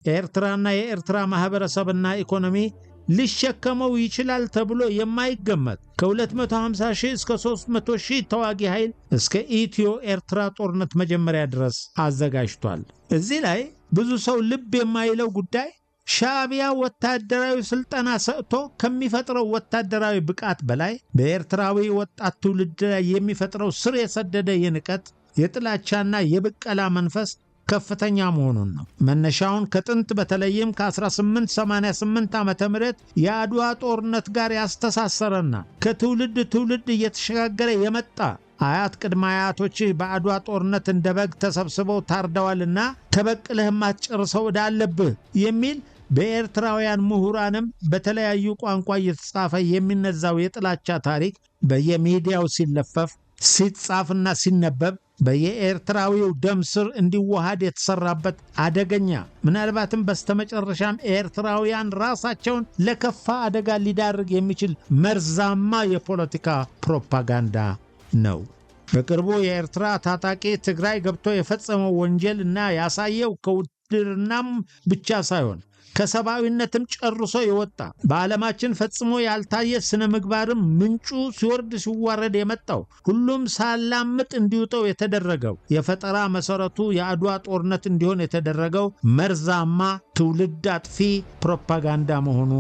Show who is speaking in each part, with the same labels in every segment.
Speaker 1: ኤርትራና የኤርትራ ማህበረሰብና ኢኮኖሚ ሊሸከመው ይችላል ተብሎ የማይገመት ከ250,000 እስከ 300,000 ተዋጊ ኃይል እስከ ኢትዮ ኤርትራ ጦርነት መጀመሪያ ድረስ አዘጋጅቷል። እዚህ ላይ ብዙ ሰው ልብ የማይለው ጉዳይ ሻዕቢያ ወታደራዊ ስልጠና ሰጥቶ ከሚፈጥረው ወታደራዊ ብቃት በላይ በኤርትራዊ ወጣት ትውልድ ላይ የሚፈጥረው ስር የሰደደ የንቀት፣ የጥላቻና የብቀላ መንፈስ ከፍተኛ መሆኑን ነው። መነሻውን ከጥንት በተለይም ከ1888 ዓመተ ምህረት የአድዋ ጦርነት ጋር ያስተሳሰረና ከትውልድ ትውልድ እየተሸጋገረ የመጣ አያት ቅድመ አያቶችህ በአድዋ ጦርነት እንደ በግ ተሰብስበው ታርደዋልና ተበቅለህ ማትጨርሰው ዳለብህ የሚል በኤርትራውያን ምሁራንም በተለያዩ ቋንቋ እየተጻፈ የሚነዛው የጥላቻ ታሪክ በየሚዲያው ሲለፈፍ ሲጻፍና ሲነበብ በየኤርትራዊው ደም ስር እንዲዋሃድ የተሰራበት አደገኛ ምናልባትም በስተመጨረሻም ኤርትራውያን ራሳቸውን ለከፋ አደጋ ሊዳርግ የሚችል መርዛማ የፖለቲካ ፕሮፓጋንዳ ነው። በቅርቡ የኤርትራ ታጣቂ ትግራይ ገብቶ የፈጸመው ወንጀልና ያሳየው ከውድድርናም ብቻ ሳይሆን ከሰብአዊነትም ጨርሶ የወጣ በዓለማችን ፈጽሞ ያልታየ ስነ ምግባርም ምንጩ ሲወርድ ሲዋረድ የመጣው ሁሉም ሳላምጥ እንዲውጠው የተደረገው የፈጠራ መሰረቱ የአድዋ ጦርነት እንዲሆን የተደረገው መርዛማ ትውልድ አጥፊ ፕሮፓጋንዳ መሆኑ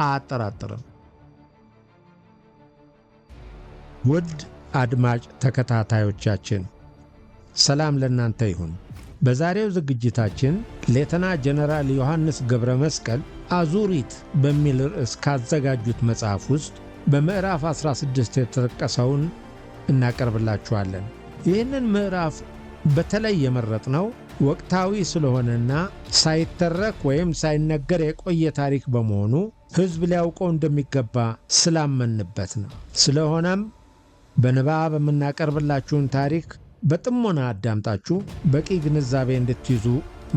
Speaker 1: አያጠራጥርም። ውድ አድማጭ ተከታታዮቻችን ሰላም ለእናንተ ይሁን። በዛሬው ዝግጅታችን ሌተና ጀነራል ዮሐንስ ገብረ መስቀል አዙሪት በሚል ርዕስ ካዘጋጁት መጽሐፍ ውስጥ በምዕራፍ 16 የተጠቀሰውን እናቀርብላችኋለን። ይህንን ምዕራፍ በተለይ የመረጥነው ወቅታዊ ስለሆነና ሳይተረክ ወይም ሳይነገር የቆየ ታሪክ በመሆኑ ሕዝብ ሊያውቀው እንደሚገባ ስላመንበት ነው። ስለሆነም በንባብ የምናቀርብላችሁን ታሪክ በጥሞና አዳምጣችሁ በቂ ግንዛቤ እንድትይዙ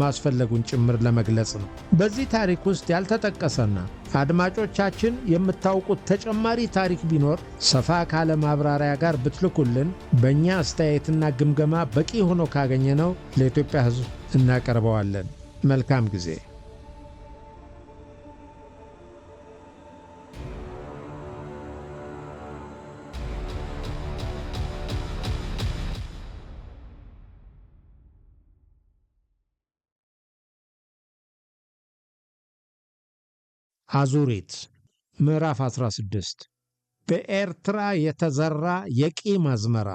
Speaker 1: ማስፈለጉን ጭምር ለመግለጽ ነው። በዚህ ታሪክ ውስጥ ያልተጠቀሰና አድማጮቻችን የምታውቁት ተጨማሪ ታሪክ ቢኖር ሰፋ ካለ ማብራሪያ ጋር ብትልኩልን በእኛ አስተያየትና ግምገማ በቂ ሆኖ ካገኘነው ለኢትዮጵያ ሕዝብ እናቀርበዋለን። መልካም ጊዜ። አዙሪት ምዕራፍ 16 በኤርትራ የተዘራ የቂም አዝመራ።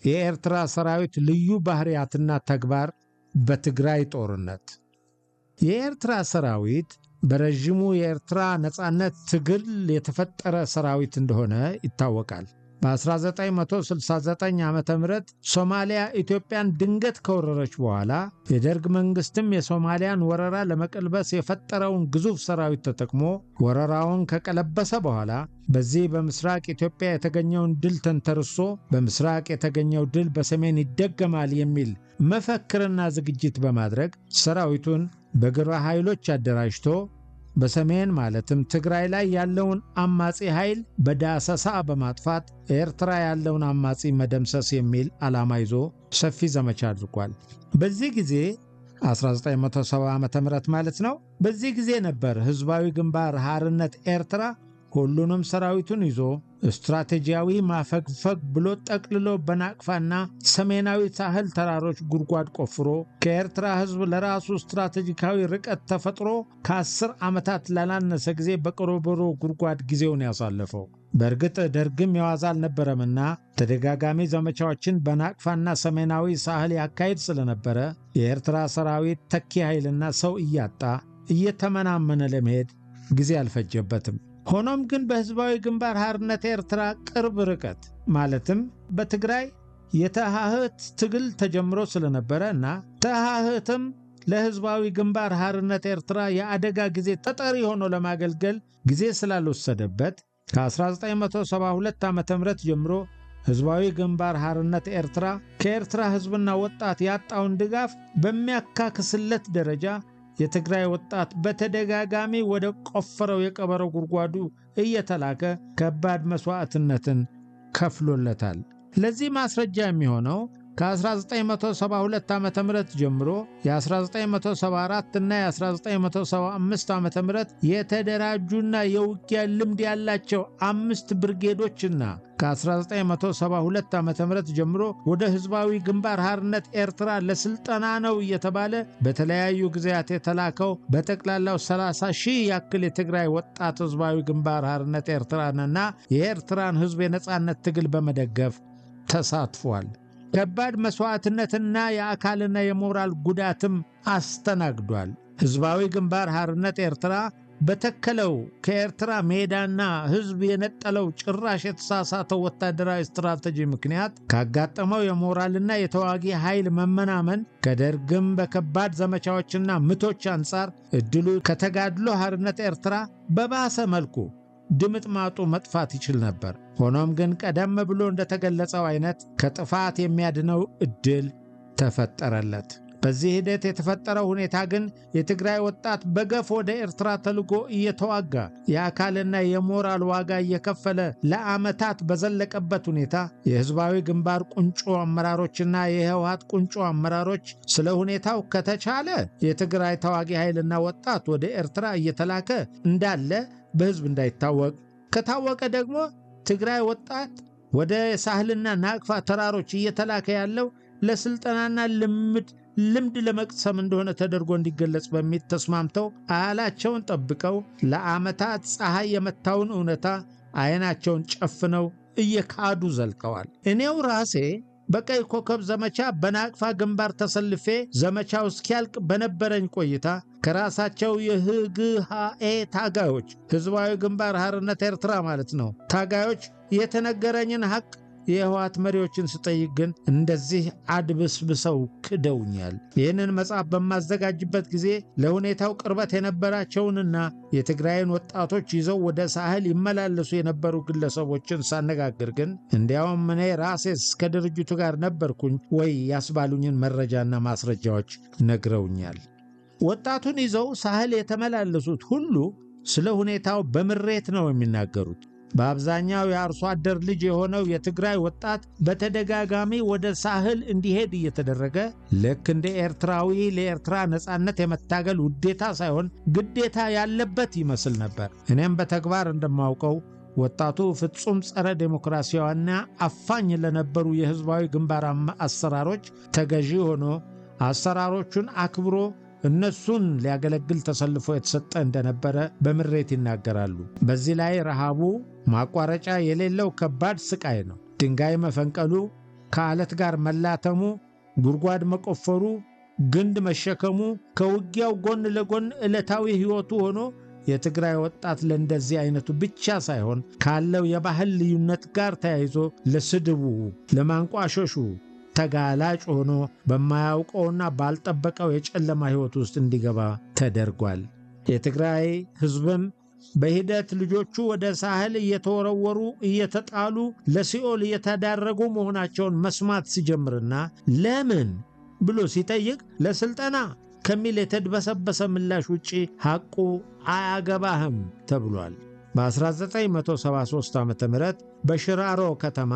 Speaker 1: የኤርትራ ሰራዊት ልዩ ባህሪያትና ተግባር በትግራይ ጦርነት። የኤርትራ ሰራዊት በረዥሙ የኤርትራ ነጻነት ትግል የተፈጠረ ሰራዊት እንደሆነ ይታወቃል። በ1969 ዓመተ ምህረት ሶማሊያ ኢትዮጵያን ድንገት ከወረረች በኋላ የደርግ መንግስትም የሶማሊያን ወረራ ለመቀልበስ የፈጠረውን ግዙፍ ሰራዊት ተጠቅሞ ወረራውን ከቀለበሰ በኋላ በዚህ በምስራቅ ኢትዮጵያ የተገኘውን ድል ተንተርሶ በምስራቅ የተገኘው ድል በሰሜን ይደገማል የሚል መፈክርና ዝግጅት በማድረግ ሰራዊቱን በግብረ ኃይሎች አደራጅቶ በሰሜን ማለትም ትግራይ ላይ ያለውን አማጺ ኃይል በዳሰሳ በማጥፋት ኤርትራ ያለውን አማጺ መደምሰስ የሚል ዓላማ ይዞ ሰፊ ዘመቻ አድርጓል። በዚህ ጊዜ 1970 ዓመተ ምህረት ማለት ነው። በዚህ ጊዜ ነበር ህዝባዊ ግንባር ሓርነት ኤርትራ ሁሉንም ሰራዊቱን ይዞ ስትራቴጂያዊ ማፈግፈግ ብሎ ጠቅልሎ በናቅፋና ሰሜናዊ ሳህል ተራሮች ጉድጓድ ቆፍሮ ከኤርትራ ህዝብ ለራሱ ስትራቴጂካዊ ርቀት ተፈጥሮ ከ10 ዓመታት ላላነሰ ጊዜ በቆሮቦሮ ጉድጓድ ጊዜውን ያሳለፈው። በእርግጥ ደርግም የዋዛ አልነበረምና ተደጋጋሚ ዘመቻዎችን በናቅፋና ሰሜናዊ ሳህል ያካሄድ ስለነበረ የኤርትራ ሰራዊት ተኪ ኃይልና ሰው እያጣ እየተመናመነ ለመሄድ ጊዜ አልፈጀበትም። ሆኖም ግን በህዝባዊ ግንባር ሓርነት ኤርትራ ቅርብ ርቀት ማለትም በትግራይ የተሃህት ትግል ተጀምሮ ስለነበረ እና ተሃህትም ለህዝባዊ ግንባር ሓርነት ኤርትራ የአደጋ ጊዜ ተጠሪ ሆኖ ለማገልገል ጊዜ ስላልወሰደበት ከ1972 ዓ.ም ጀምሮ ህዝባዊ ግንባር ሓርነት ኤርትራ ከኤርትራ ህዝብና ወጣት ያጣውን ድጋፍ በሚያካክስለት ደረጃ የትግራይ ወጣት በተደጋጋሚ ወደ ቆፈረው የቀበሮ ጉድጓዱ እየተላከ ከባድ መስዋዕትነትን ከፍሎለታል። ለዚህ ማስረጃ የሚሆነው ከ1972 ዓመተ ምህረት ጀምሮ የ1974 እና የ1975 ዓመተ ምህረት የተደራጁና የውጊያ ልምድ ያላቸው 5 ብርጌዶችና ከ1972 ዓመተ ምህረት ጀምሮ ወደ ህዝባዊ ግንባር ሓርነት ኤርትራ ለስልጠና ነው እየተባለ በተለያዩ ጊዜያት የተላከው በጠቅላላው 30,000 ያክል የትግራይ ወጣት ህዝባዊ ግንባር ሓርነት ኤርትራንና የኤርትራን ህዝብ የነጻነት ትግል በመደገፍ ተሳትፏል። ከባድ መስዋዕትነትና የአካልና የሞራል ጉዳትም አስተናግዷል። ህዝባዊ ግንባር ሓርነት ኤርትራ በተከለው ከኤርትራ ሜዳና ህዝብ የነጠለው ጭራሽ የተሳሳተው ወታደራዊ ስትራቴጂ ምክንያት ካጋጠመው የሞራልና የተዋጊ ኃይል መመናመን ከደርግም በከባድ ዘመቻዎችና ምቶች አንጻር እድሉ ከተጋድሎ ሓርነት ኤርትራ በባሰ መልኩ ድምጥማጡ መጥፋት ይችል ነበር። ሆኖም ግን ቀደም ብሎ እንደተገለጸው አይነት ከጥፋት የሚያድነው እድል ተፈጠረለት። በዚህ ሂደት የተፈጠረው ሁኔታ ግን የትግራይ ወጣት በገፍ ወደ ኤርትራ ተልጎ እየተዋጋ የአካልና የሞራል ዋጋ እየከፈለ ለዓመታት በዘለቀበት ሁኔታ የህዝባዊ ግንባር ቁንጮ አመራሮችና የህወሓት ቁንጮ አመራሮች ስለ ሁኔታው ከተቻለ የትግራይ ተዋጊ ኃይልና ወጣት ወደ ኤርትራ እየተላከ እንዳለ በህዝብ እንዳይታወቅ፣ ከታወቀ ደግሞ ትግራይ ወጣት ወደ ሳህልና ናቅፋ ተራሮች እየተላከ ያለው ለስልጠናና ልምድ ለመቅሰም እንደሆነ ተደርጎ እንዲገለጽ በሚል ተስማምተው አያላቸውን ጠብቀው ለዓመታት ፀሐይ የመታውን እውነታ አይናቸውን ጨፍነው እየካዱ ዘልቀዋል። እኔው ራሴ በቀይ ኮከብ ዘመቻ በናቅፋ ግንባር ተሰልፌ ዘመቻው እስኪያልቅ በነበረኝ ቆይታ ከራሳቸው የህግሃኤ ታጋዮች ህዝባዊ ግንባር ሓርነት ኤርትራ ማለት ነው ታጋዮች የተነገረኝን ሐቅ የህወሓት መሪዎችን ስጠይቅ ግን እንደዚህ አድብስብሰው ክደውኛል። ይህንን መጽሐፍ በማዘጋጅበት ጊዜ ለሁኔታው ቅርበት የነበራቸውንና የትግራይን ወጣቶች ይዘው ወደ ሳህል ይመላለሱ የነበሩ ግለሰቦችን ሳነጋግር ግን እንዲያውም እኔ ራሴ እስከ ድርጅቱ ጋር ነበርኩኝ ወይ ያስባሉኝን መረጃና ማስረጃዎች ነግረውኛል። ወጣቱን ይዘው ሳህል የተመላለሱት ሁሉ ስለ ሁኔታው በምሬት ነው የሚናገሩት። በአብዛኛው የአርሶ አደር ልጅ የሆነው የትግራይ ወጣት በተደጋጋሚ ወደ ሳህል እንዲሄድ እየተደረገ ልክ እንደ ኤርትራዊ ለኤርትራ ነጻነት የመታገል ውዴታ ሳይሆን ግዴታ ያለበት ይመስል ነበር። እኔም በተግባር እንደማውቀው ወጣቱ ፍጹም ጸረ ዴሞክራሲያዊና አፋኝ ለነበሩ የህዝባዊ ግንባር አሰራሮች ተገዢ ሆኖ አሰራሮቹን አክብሮ እነሱን ሊያገለግል ተሰልፎ የተሰጠ እንደነበረ በምሬት ይናገራሉ። በዚህ ላይ ረሃቡ ማቋረጫ የሌለው ከባድ ስቃይ ነው። ድንጋይ መፈንቀሉ፣ ከአለት ጋር መላተሙ፣ ጉድጓድ መቆፈሩ፣ ግንድ መሸከሙ ከውጊያው ጎን ለጎን ዕለታዊ ሕይወቱ ሆኖ የትግራይ ወጣት ለእንደዚህ አይነቱ ብቻ ሳይሆን ካለው የባህል ልዩነት ጋር ተያይዞ ለስድቡ፣ ለማንቋሸሹ ተጋላጭ ሆኖ በማያውቀውና ባልጠበቀው የጨለማ ሕይወት ውስጥ እንዲገባ ተደርጓል። የትግራይ ሕዝብም በሂደት ልጆቹ ወደ ሳህል እየተወረወሩ እየተጣሉ ለሲኦል እየተዳረጉ መሆናቸውን መስማት ሲጀምርና ለምን ብሎ ሲጠይቅ ለስልጠና ከሚል የተድበሰበሰ ምላሽ ውጪ ሐቁ አያገባህም ተብሏል። በ1973 ዓ.ም በሽራሮ ከተማ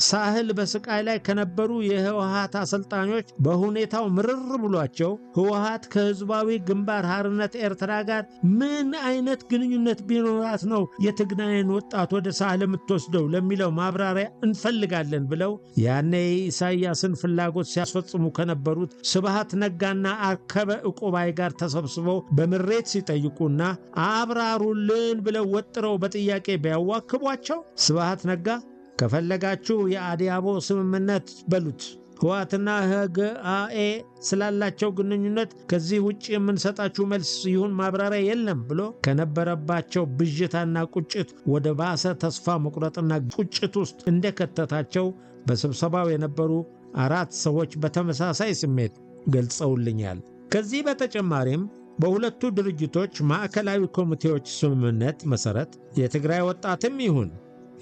Speaker 1: ሳህል በስቃይ ላይ ከነበሩ የህወሓት አሰልጣኞች በሁኔታው ምርር ብሏቸው ህወሓት ከህዝባዊ ግንባር ሓርነት ኤርትራ ጋር ምን አይነት ግንኙነት ቢኖራት ነው የትግራይን ወጣት ወደ ሳህል የምትወስደው ለሚለው ማብራሪያ እንፈልጋለን ብለው ያኔ ኢሳያስን ፍላጎት ሲያስፈጽሙ ከነበሩት ስብሃት ነጋና አርከበ ዕቁባይ ጋር ተሰብስበው በምሬት ሲጠይቁና አብራሩልን ብለው ወጥረው በጥያቄ ቢያዋክቧቸው ስብሃት ነጋ ከፈለጋችሁ የአዲያቦ ስምምነት በሉት፣ ህወሓትና ህግሃኤ ስላላቸው ግንኙነት ከዚህ ውጭ የምንሰጣችሁ መልስ ይሁን ማብራሪያ የለም ብሎ ከነበረባቸው ብዥታና ቁጭት ወደ ባሰ ተስፋ መቁረጥና ቁጭት ውስጥ እንደከተታቸው በስብሰባው የነበሩ 4 ሰዎች በተመሳሳይ ስሜት ገልጸውልኛል። ከዚህ በተጨማሪም በሁለቱ ድርጅቶች ማዕከላዊ ኮሚቴዎች ስምምነት መሰረት የትግራይ ወጣትም ይሁን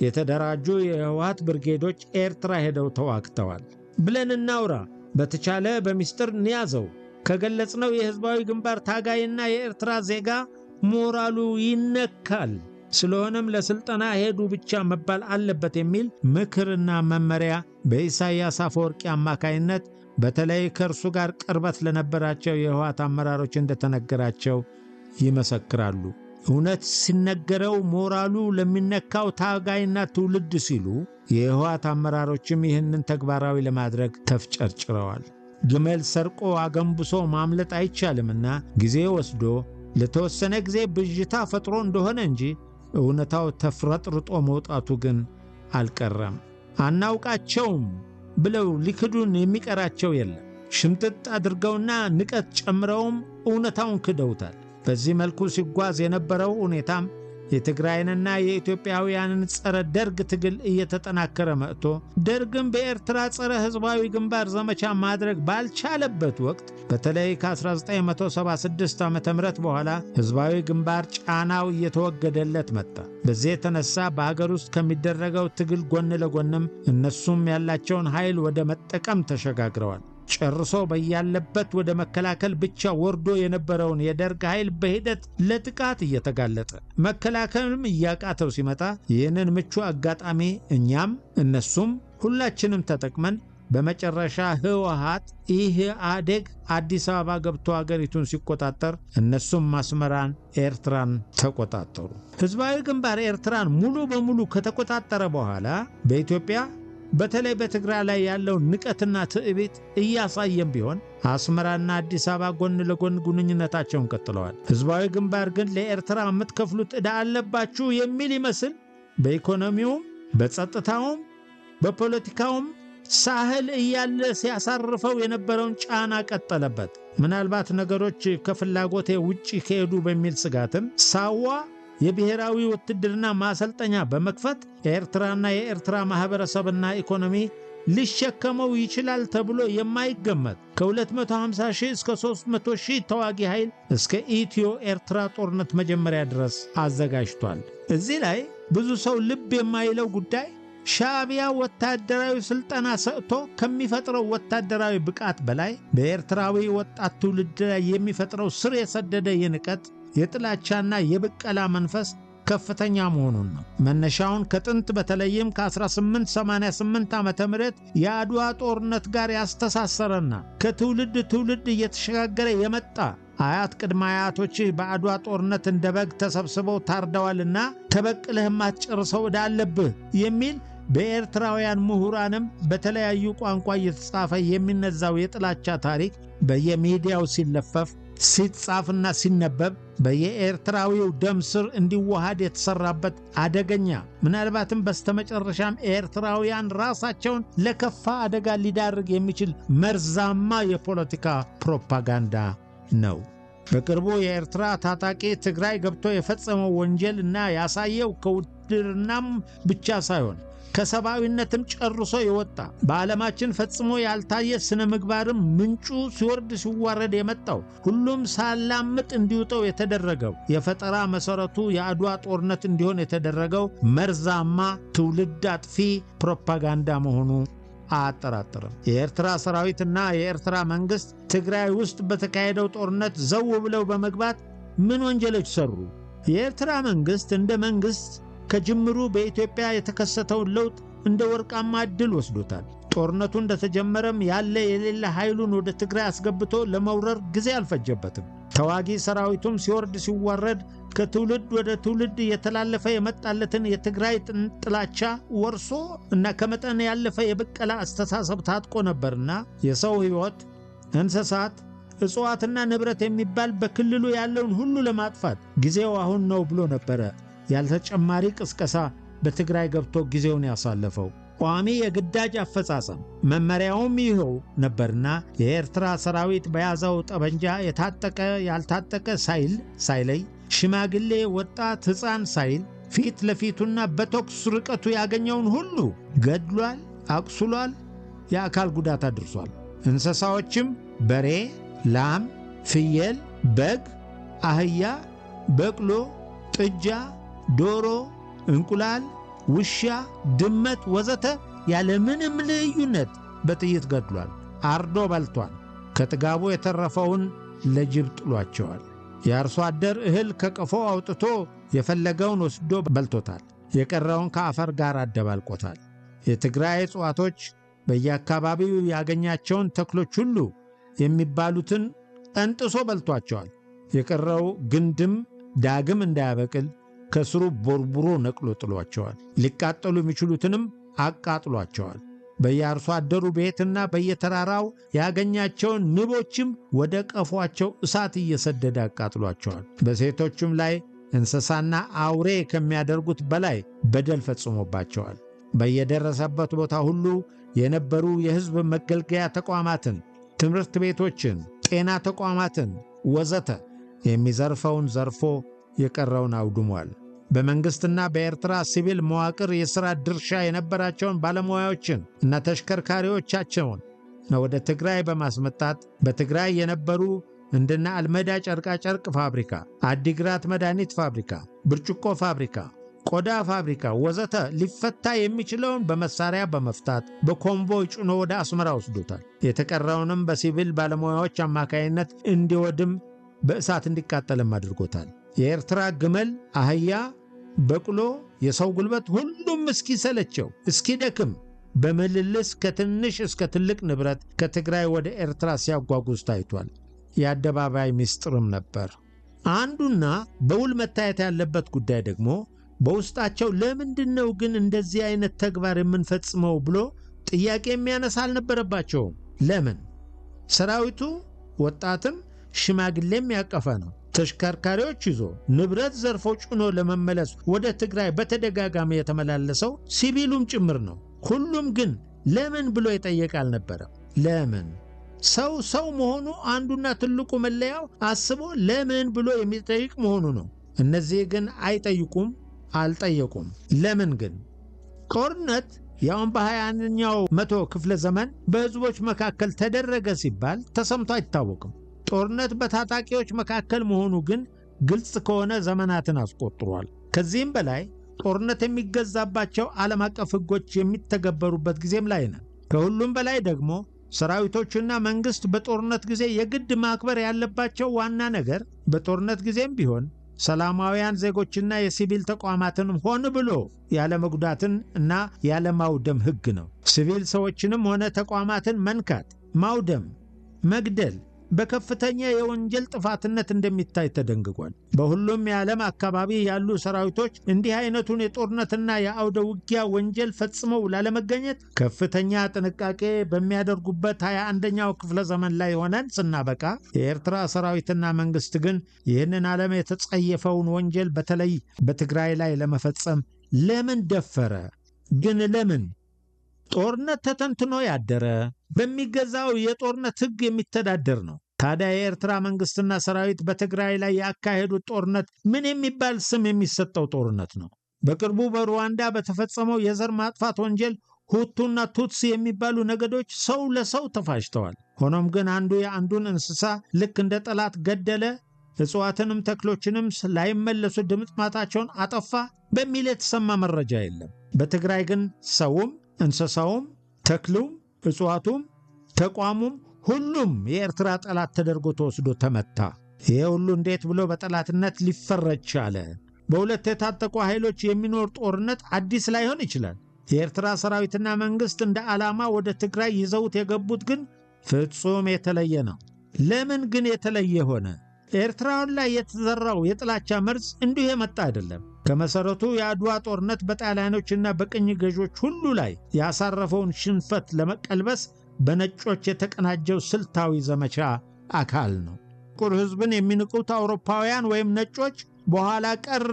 Speaker 1: የተደራጁ የህወሓት ብርጌዶች ኤርትራ ሄደው ተዋግተዋል ብለን እናውራ። በተቻለ በሚስጥር እንያዘው። ከገለጽነው የህዝባዊ ግንባር ታጋይና የኤርትራ ዜጋ ሞራሉ ይነካል። ስለሆነም ለስልጠና ሄዱ ብቻ መባል አለበት የሚል ምክርና መመሪያ በኢሳያስ አፈወርቂ አማካይነት በተለይ ከእርሱ ጋር ቅርበት ለነበራቸው የህወሓት አመራሮች እንደተነገራቸው ይመሰክራሉ። እውነት ሲነገረው ሞራሉ ለሚነካው ታጋይና ትውልድ ሲሉ የህወሓት አመራሮችም ይህንን ተግባራዊ ለማድረግ ተፍጨርጭረዋል። ግመል ሰርቆ አገንብሶ ማምለጥ አይቻልምና ጊዜ ወስዶ ለተወሰነ ጊዜ ብዥታ ፈጥሮ እንደሆነ እንጂ እውነታው ተፍረጥርጦ መውጣቱ ግን አልቀረም። አናውቃቸውም ብለው ሊክዱን የሚቀራቸው የለም። ሽምጥጥ አድርገውና ንቀት ጨምረውም እውነታውን ክደውታል። በዚህ መልኩ ሲጓዝ የነበረው ሁኔታም የትግራይንና የኢትዮጵያውያንን ጸረ ደርግ ትግል እየተጠናከረ መጥቶ ደርግም በኤርትራ ጸረ ህዝባዊ ግንባር ዘመቻ ማድረግ ባልቻለበት ወቅት በተለይ ከ1976 ዓ.ም በኋላ ህዝባዊ ግንባር ጫናው እየተወገደለት መጣ። በዚህ የተነሳ በሀገር ውስጥ ከሚደረገው ትግል ጎን ለጎንም እነሱም ያላቸውን ኃይል ወደ መጠቀም ተሸጋግረዋል። ጨርሶ በያለበት ወደ መከላከል ብቻ ወርዶ የነበረውን የደርግ ኃይል በሂደት ለጥቃት እየተጋለጠ መከላከልም እያቃተው ሲመጣ ይህንን ምቹ አጋጣሚ እኛም እነሱም ሁላችንም ተጠቅመን በመጨረሻ ህወሓት ኢህአዴግ አዲስ አበባ ገብቶ ሀገሪቱን ሲቆጣጠር እነሱም አስመራን፣ ኤርትራን ተቆጣጠሩ። ህዝባዊ ግንባር ኤርትራን ሙሉ በሙሉ ከተቆጣጠረ በኋላ በኢትዮጵያ በተለይ በትግራይ ላይ ያለው ንቀትና ትዕቢት እያሳየም ቢሆን አስመራና አዲስ አበባ ጎን ለጎን ግንኙነታቸውን ቀጥለዋል። ህዝባዊ ግንባር ግን ለኤርትራ የምትከፍሉት ዕዳ አለባችሁ የሚል ይመስል በኢኮኖሚውም በጸጥታውም በፖለቲካውም ሳህል እያለ ሲያሳርፈው የነበረውን ጫና ቀጠለበት። ምናልባት ነገሮች ከፍላጎቴ ውጪ ከሄዱ በሚል ስጋትም ሳዋ የብሔራዊ ውትድርና ማሰልጠኛ በመክፈት የኤርትራና የኤርትራ ማህበረሰብና ኢኮኖሚ ሊሸከመው ይችላል ተብሎ የማይገመት ከ250 ሺህ እስከ 300 ሺህ ተዋጊ ኃይል እስከ ኢትዮ ኤርትራ ጦርነት መጀመሪያ ድረስ አዘጋጅቷል። እዚህ ላይ ብዙ ሰው ልብ የማይለው ጉዳይ ሻዕቢያ ወታደራዊ ስልጠና ሰጥቶ ከሚፈጥረው ወታደራዊ ብቃት በላይ በኤርትራዊ ወጣት ትውልድ ላይ የሚፈጥረው ስር የሰደደ የንቀት የጥላቻና የብቀላ መንፈስ ከፍተኛ መሆኑን ነው። መነሻውን ከጥንት በተለይም ከ1888 ዓ.ም የአድዋ ጦርነት ጋር ያስተሳሰረና ከትውልድ ትውልድ እየተሸጋገረ የመጣ አያት ቅድመ አያቶች በአድዋ ጦርነት እንደ በግ ተሰብስበው ታርደዋልና ተበቅለህ ማትጨርሰው ዕዳ አለብህ የሚል በኤርትራውያን ምሁራንም በተለያዩ ቋንቋ እየተጻፈ የሚነዛው የጥላቻ ታሪክ በየሚዲያው ሲለፈፍ ሲጻፍና ሲነበብ በየኤርትራዊው ደም ስር እንዲዋሃድ የተሰራበት አደገኛ ምናልባትም በስተመጨረሻም ኤርትራውያን ራሳቸውን ለከፋ አደጋ ሊዳርግ የሚችል መርዛማ የፖለቲካ ፕሮፓጋንዳ ነው። በቅርቡ የኤርትራ ታጣቂ ትግራይ ገብቶ የፈጸመው ወንጀል እና ያሳየው ከውትድርናም ብቻ ሳይሆን ከሰብአዊነትም ጨርሶ የወጣ በዓለማችን ፈጽሞ ያልታየ ስነ ምግባርም ምንጩ ሲወርድ ሲዋረድ የመጣው ሁሉም ሳላምጥ እንዲውጠው የተደረገው የፈጠራ መሰረቱ የአድዋ ጦርነት እንዲሆን የተደረገው መርዛማ ትውልድ አጥፊ ፕሮፓጋንዳ መሆኑ አያጠራጥርም። የኤርትራ ሰራዊትና የኤርትራ መንግስት ትግራይ ውስጥ በተካሄደው ጦርነት ዘው ብለው በመግባት ምን ወንጀሎች ሰሩ? የኤርትራ መንግስት እንደ መንግስት ከጅምሩ በኢትዮጵያ የተከሰተውን ለውጥ እንደ ወርቃማ ዕድል ወስዶታል። ጦርነቱ እንደተጀመረም ያለ የሌለ ኃይሉን ወደ ትግራይ አስገብቶ ለመውረር ጊዜ አልፈጀበትም። ተዋጊ ሰራዊቱም ሲወርድ ሲዋረድ ከትውልድ ወደ ትውልድ የተላለፈ የመጣለትን የትግራይ ጥላቻ ወርሶ እና ከመጠን ያለፈ የብቀላ አስተሳሰብ ታጥቆ ነበርና የሰው ሕይወት፣ እንስሳት፣ እጽዋትና ንብረት የሚባል በክልሉ ያለውን ሁሉ ለማጥፋት ጊዜው አሁን ነው ብሎ ነበረ ያልተጨማሪ ቅስቀሳ በትግራይ ገብቶ ጊዜውን ያሳለፈው። ቋሚ የግዳጅ አፈጻጸም መመሪያውም ይኸው ነበርና የኤርትራ ሰራዊት በያዘው ጠበንጃ የታጠቀ ያልታጠቀ ሳይለይ ሽማግሌ፣ ወጣት፣ ሕፃን ሳይል ፊት ለፊቱና በተኩስ ርቀቱ ያገኘውን ሁሉ ገድሏል፣ አቁስሏል፣ የአካል ጉዳት አድርሷል። እንስሳዎችም በሬ፣ ላም፣ ፍየል፣ በግ፣ አህያ፣ በቅሎ፣ ጥጃ፣ ዶሮ፣ እንቁላል፣ ውሻ፣ ድመት ወዘተ ያለ ምንም ልዩነት በጥይት ገድሏል፣ አርዶ በልቷል። ከጥጋቡ የተረፈውን ለጅብ ጥሏቸዋል። የአርሶ አደር እህል ከቀፎ አውጥቶ የፈለገውን ወስዶ በልቶታል። የቀረውን ከአፈር ጋር አደባልቆታል። የትግራይ እጽዋቶች በየአካባቢው ያገኛቸውን ተክሎች ሁሉ የሚባሉትን ጠንጥሶ በልቷቸዋል። የቀረው ግንድም ዳግም እንዳያበቅል ከስሩ ቦርቡሮ ነቅሎ ጥሏቸዋል። ሊቃጠሉ የሚችሉትንም አቃጥሏቸዋል። በየአርሶ አደሩ ቤትና በየተራራው ያገኛቸውን ንቦችም ወደ ቀፏቸው እሳት እየሰደደ አቃጥሏቸዋል። በሴቶችም ላይ እንስሳና አውሬ ከሚያደርጉት በላይ በደል ፈጽሞባቸዋል። በየደረሰበት ቦታ ሁሉ የነበሩ የሕዝብ መገልገያ ተቋማትን፣ ትምህርት ቤቶችን፣ ጤና ተቋማትን ወዘተ የሚዘርፈውን ዘርፎ የቀረውን አውድሟል። በመንግሥትና በኤርትራ ሲቪል መዋቅር የሥራ ድርሻ የነበራቸውን ባለሙያዎችን እና ተሽከርካሪዎቻቸውን ወደ ትግራይ በማስመጣት በትግራይ የነበሩ እንደና አልመዳ ጨርቃጨርቅ ፋብሪካ፣ አዲግራት መድኃኒት ፋብሪካ፣ ብርጭቆ ፋብሪካ፣ ቆዳ ፋብሪካ ወዘተ ሊፈታ የሚችለውን በመሳሪያ በመፍታት በኮምቦይ ጭኖ ወደ አስመራ ወስዶታል። የተቀረውንም በሲቪል ባለሙያዎች አማካይነት እንዲወድም በእሳት እንዲቃጠልም አድርጎታል። የኤርትራ ግመል፣ አህያ፣ በቅሎ፣ የሰው ጉልበት ሁሉም እስኪሰለቸው እስኪደክም በምልልስ ከትንሽ እስከ ትልቅ ንብረት ከትግራይ ወደ ኤርትራ ሲያጓጉዝ ታይቷል። የአደባባይ ምስጢርም ነበር። አንዱና በውል መታየት ያለበት ጉዳይ ደግሞ በውስጣቸው ለምንድነው ግን እንደዚህ አይነት ተግባር የምንፈጽመው ብሎ ጥያቄ የሚያነሳ አልነበረባቸውም። ለምን? ሰራዊቱ ወጣትም ሽማግሌም ያቀፈ ነው። ተሽከርካሪዎች ይዞ ንብረት ዘርፎ ጭኖ ለመመለስ ወደ ትግራይ በተደጋጋሚ የተመላለሰው ሲቪሉም ጭምር ነው። ሁሉም ግን ለምን ብሎ የጠየቀ አልነበረም። ለምን? ሰው መሆኑ አንዱና ትልቁ መለያው አስቦ ለምን ብሎ የሚጠይቅ መሆኑ ነው። እነዚህ ግን አይጠይቁም፣ አልጠየቁም። ለምን ግን? ጦርነት ያውን በ21ኛው መቶ ክፍለ ዘመን በሕዝቦች መካከል ተደረገ ሲባል ተሰምቶ አይታወቅም። ጦርነት በታጣቂዎች መካከል መሆኑ ግን ግልጽ ከሆነ ዘመናትን አስቆጥሯል። ከዚህም በላይ ጦርነት የሚገዛባቸው ዓለም አቀፍ ሕጎች የሚተገበሩበት ጊዜም ላይ ነን። ከሁሉም በላይ ደግሞ ሰራዊቶችና መንግሥት በጦርነት ጊዜ የግድ ማክበር ያለባቸው ዋና ነገር በጦርነት ጊዜም ቢሆን ሰላማውያን ዜጎችና የሲቪል ተቋማትን ሆን ብሎ ያለ መጉዳትን እና ያለ ማውደም ሕግ ነው። ሲቪል ሰዎችንም ሆነ ተቋማትን መንካት፣ ማውደም፣ መግደል በከፍተኛ የወንጀል ጥፋትነት እንደሚታይ ተደንግጓል። በሁሉም የዓለም አካባቢ ያሉ ሰራዊቶች እንዲህ አይነቱን የጦርነትና የአውደ ውጊያ ወንጀል ፈጽመው ላለመገኘት ከፍተኛ ጥንቃቄ በሚያደርጉበት 21ኛው ክፍለ ዘመን ላይ ሆነን ስናበቃ የኤርትራ ሰራዊትና መንግሥት ግን ይህንን ዓለም የተጸየፈውን ወንጀል በተለይ በትግራይ ላይ ለመፈጸም ለምን ደፈረ? ግን ለምን? ጦርነት ተተንትኖ ያደረ በሚገዛው የጦርነት ሕግ የሚተዳደር ነው። ታዲያ የኤርትራ መንግሥትና ሰራዊት በትግራይ ላይ ያካሄዱት ጦርነት ምን የሚባል ስም የሚሰጠው ጦርነት ነው? በቅርቡ በሩዋንዳ በተፈጸመው የዘር ማጥፋት ወንጀል ሁቱና ቱትሲ የሚባሉ ነገዶች ሰው ለሰው ተፋጅተዋል። ሆኖም ግን አንዱ የአንዱን እንስሳ ልክ እንደ ጠላት ገደለ፣ እጽዋትንም ተክሎችንም ላይመለሱ ድምጥማጣቸውን አጠፋ በሚል የተሰማ መረጃ የለም። በትግራይ ግን ሰውም እንስሳውም ተክሉም እጽዋቱም ተቋሙም ሁሉም የኤርትራ ጠላት ተደርጎ ተወስዶ ተመታ። ይሄ ሁሉ እንዴት ብሎ በጠላትነት ሊፈረጅ ቻለ? በሁለት የታጠቁ ኃይሎች የሚኖር ጦርነት አዲስ ላይሆን ይችላል። የኤርትራ ሰራዊትና መንግሥት እንደ ዓላማ ወደ ትግራይ ይዘውት የገቡት ግን ፍጹም የተለየ ነው። ለምን ግን የተለየ ሆነ? ኤርትራውያን ላይ የተዘራው የጥላቻ መርዝ እንዲሁ የመጣ አይደለም። ከመሰረቱ የአድዋ ጦርነት በጣሊያኖችና በቅኝ ገዦች ሁሉ ላይ ያሳረፈውን ሽንፈት ለመቀልበስ በነጮች የተቀናጀው ስልታዊ ዘመቻ አካል ነው። ጥቁር ሕዝብን የሚንቁት አውሮፓውያን ወይም ነጮች በኋላ ቀር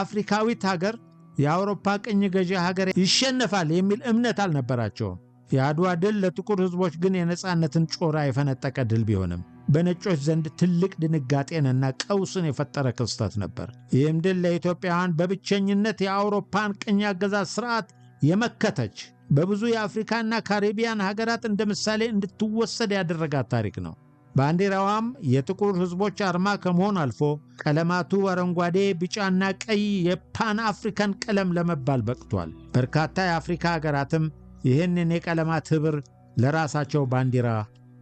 Speaker 1: አፍሪካዊት ሀገር የአውሮፓ ቅኝ ገዢ ሀገር ይሸነፋል የሚል እምነት አልነበራቸውም። የአድዋ ድል ለጥቁር ሕዝቦች ግን የነጻነትን ጮራ የፈነጠቀ ድል ቢሆንም በነጮች ዘንድ ትልቅ ድንጋጤንና ቀውስን የፈጠረ ክስተት ነበር። ይህም ድል ለኢትዮጵያውያን በብቸኝነት የአውሮፓን ቅኝ አገዛዝ ሥርዓት የመከተች በብዙ የአፍሪካና ካሪቢያን ሀገራት እንደ ምሳሌ እንድትወሰድ ያደረጋት ታሪክ ነው። ባንዲራዋም የጥቁር ሕዝቦች አርማ ከመሆን አልፎ ቀለማቱ አረንጓዴ፣ ቢጫና ቀይ የፓን አፍሪካን ቀለም ለመባል በቅቷል። በርካታ የአፍሪካ ሀገራትም ይህንን የቀለማት ኅብር ለራሳቸው ባንዲራ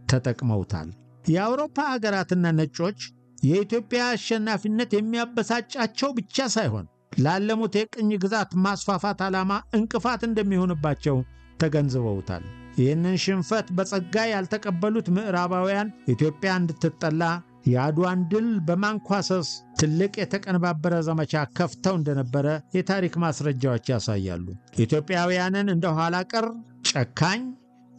Speaker 1: ተጠቅመውታል። የአውሮፓ ሀገራትና ነጮች የኢትዮጵያ አሸናፊነት የሚያበሳጫቸው ብቻ ሳይሆን ላለሙት የቅኝ ግዛት ማስፋፋት ዓላማ እንቅፋት እንደሚሆንባቸው ተገንዝበውታል። ይህንን ሽንፈት በጸጋ ያልተቀበሉት ምዕራባውያን ኢትዮጵያ እንድትጠላ የአድዋን ድል በማንኳሰስ ትልቅ የተቀነባበረ ዘመቻ ከፍተው እንደነበረ የታሪክ ማስረጃዎች ያሳያሉ። ኢትዮጵያውያንን እንደ ኋላ ቀር፣ ጨካኝ፣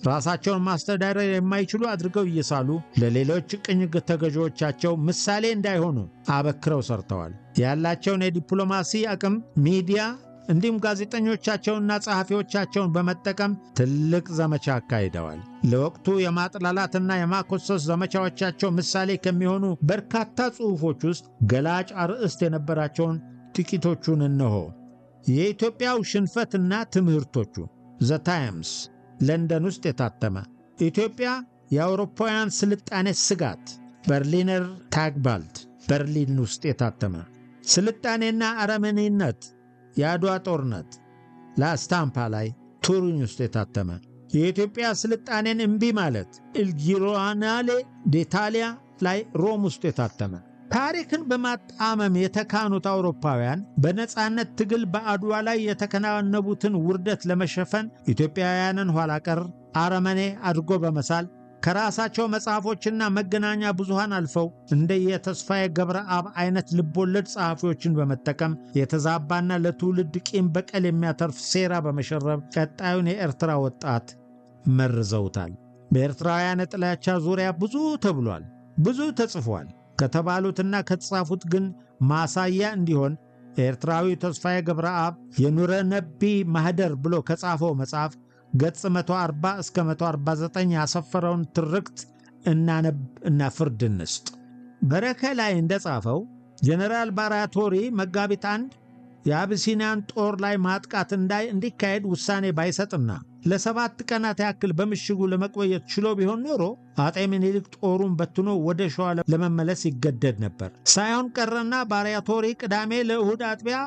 Speaker 1: ራሳቸውን ማስተዳደር የማይችሉ አድርገው እየሳሉ ለሌሎች ቅኝ ተገዢዎቻቸው ምሳሌ እንዳይሆኑ አበክረው ሰርተዋል። ያላቸውን የዲፕሎማሲ አቅም፣ ሚዲያ እንዲሁም ጋዜጠኞቻቸውንና ጸሐፊዎቻቸውን በመጠቀም ትልቅ ዘመቻ አካሂደዋል። ለወቅቱ የማጥላላትና የማኮሰስ ዘመቻዎቻቸው ምሳሌ ከሚሆኑ በርካታ ጽሑፎች ውስጥ ገላጭ አርዕስት የነበራቸውን ጥቂቶቹን እነሆ። የኢትዮጵያው ሽንፈትና ትምህርቶቹ፣ ዘ ታይምስ፣ ለንደን ውስጥ የታተመ። ኢትዮጵያ የአውሮፓውያን ስልጣኔ ስጋት፣ በርሊነር ታግባልት፣ በርሊን ውስጥ የታተመ። ስልጣኔና አረመኔነት፣ የአድዋ ጦርነት፣ ላስታምፓ ላይ፣ ቱሪን ውስጥ የታተመ። የኢትዮጵያ ስልጣኔን እምቢ ማለት፣ ኢል ጊሮናሌ d'Italia ላይ፣ ሮም ውስጥ የታተመ። ታሪክን በማጣመም የተካኑት አውሮፓውያን በነጻነት ትግል በአድዋ ላይ የተከናነቡትን ውርደት ለመሸፈን ኢትዮጵያውያንን ኋላ ቀር፣ አረመኔ አድርጎ በመሳል ከራሳቸው መጽሐፎችና መገናኛ ብዙሃን አልፈው እንደ የተስፋዬ ገብረአብ አይነት ልቦለድ ጸሐፊዎችን በመጠቀም የተዛባና ለትውልድ ቂም በቀል የሚያተርፍ ሴራ በመሸረብ ቀጣዩን የኤርትራ ወጣት መርዘውታል። በኤርትራውያን ጥላቻ ዙሪያ ብዙ ተብሏል፣ ብዙ ተጽፏል። ከተባሉትና ከተጻፉት ግን ማሳያ እንዲሆን ኤርትራዊ ተስፋዬ ገብረአብ የኑረ ነቢ ማህደር ብሎ ከጻፈው መጽሐፍ ገጽ 140 እስከ 149 ያሰፈረውን ትርክት እናነብ እና ፍርድ እንስጥ። በረከ ላይ እንደጻፈው ጀነራል ባራቶሪ መጋቢት 1 የአቢሲኒያን ጦር ላይ ማጥቃት እንዲካሄድ ውሳኔ ባይሰጥና ለ7 ቀናት ያክል በምሽጉ ለመቆየት ችሎ ቢሆን ኖሮ አጤ ምኒልክ ጦሩን በትኖ ወደ ሸዋ ለመመለስ ይገደድ ነበር። ሳይሆን ቀረና ባራቶሪ ቅዳሜ ለእሁድ አጥቢያ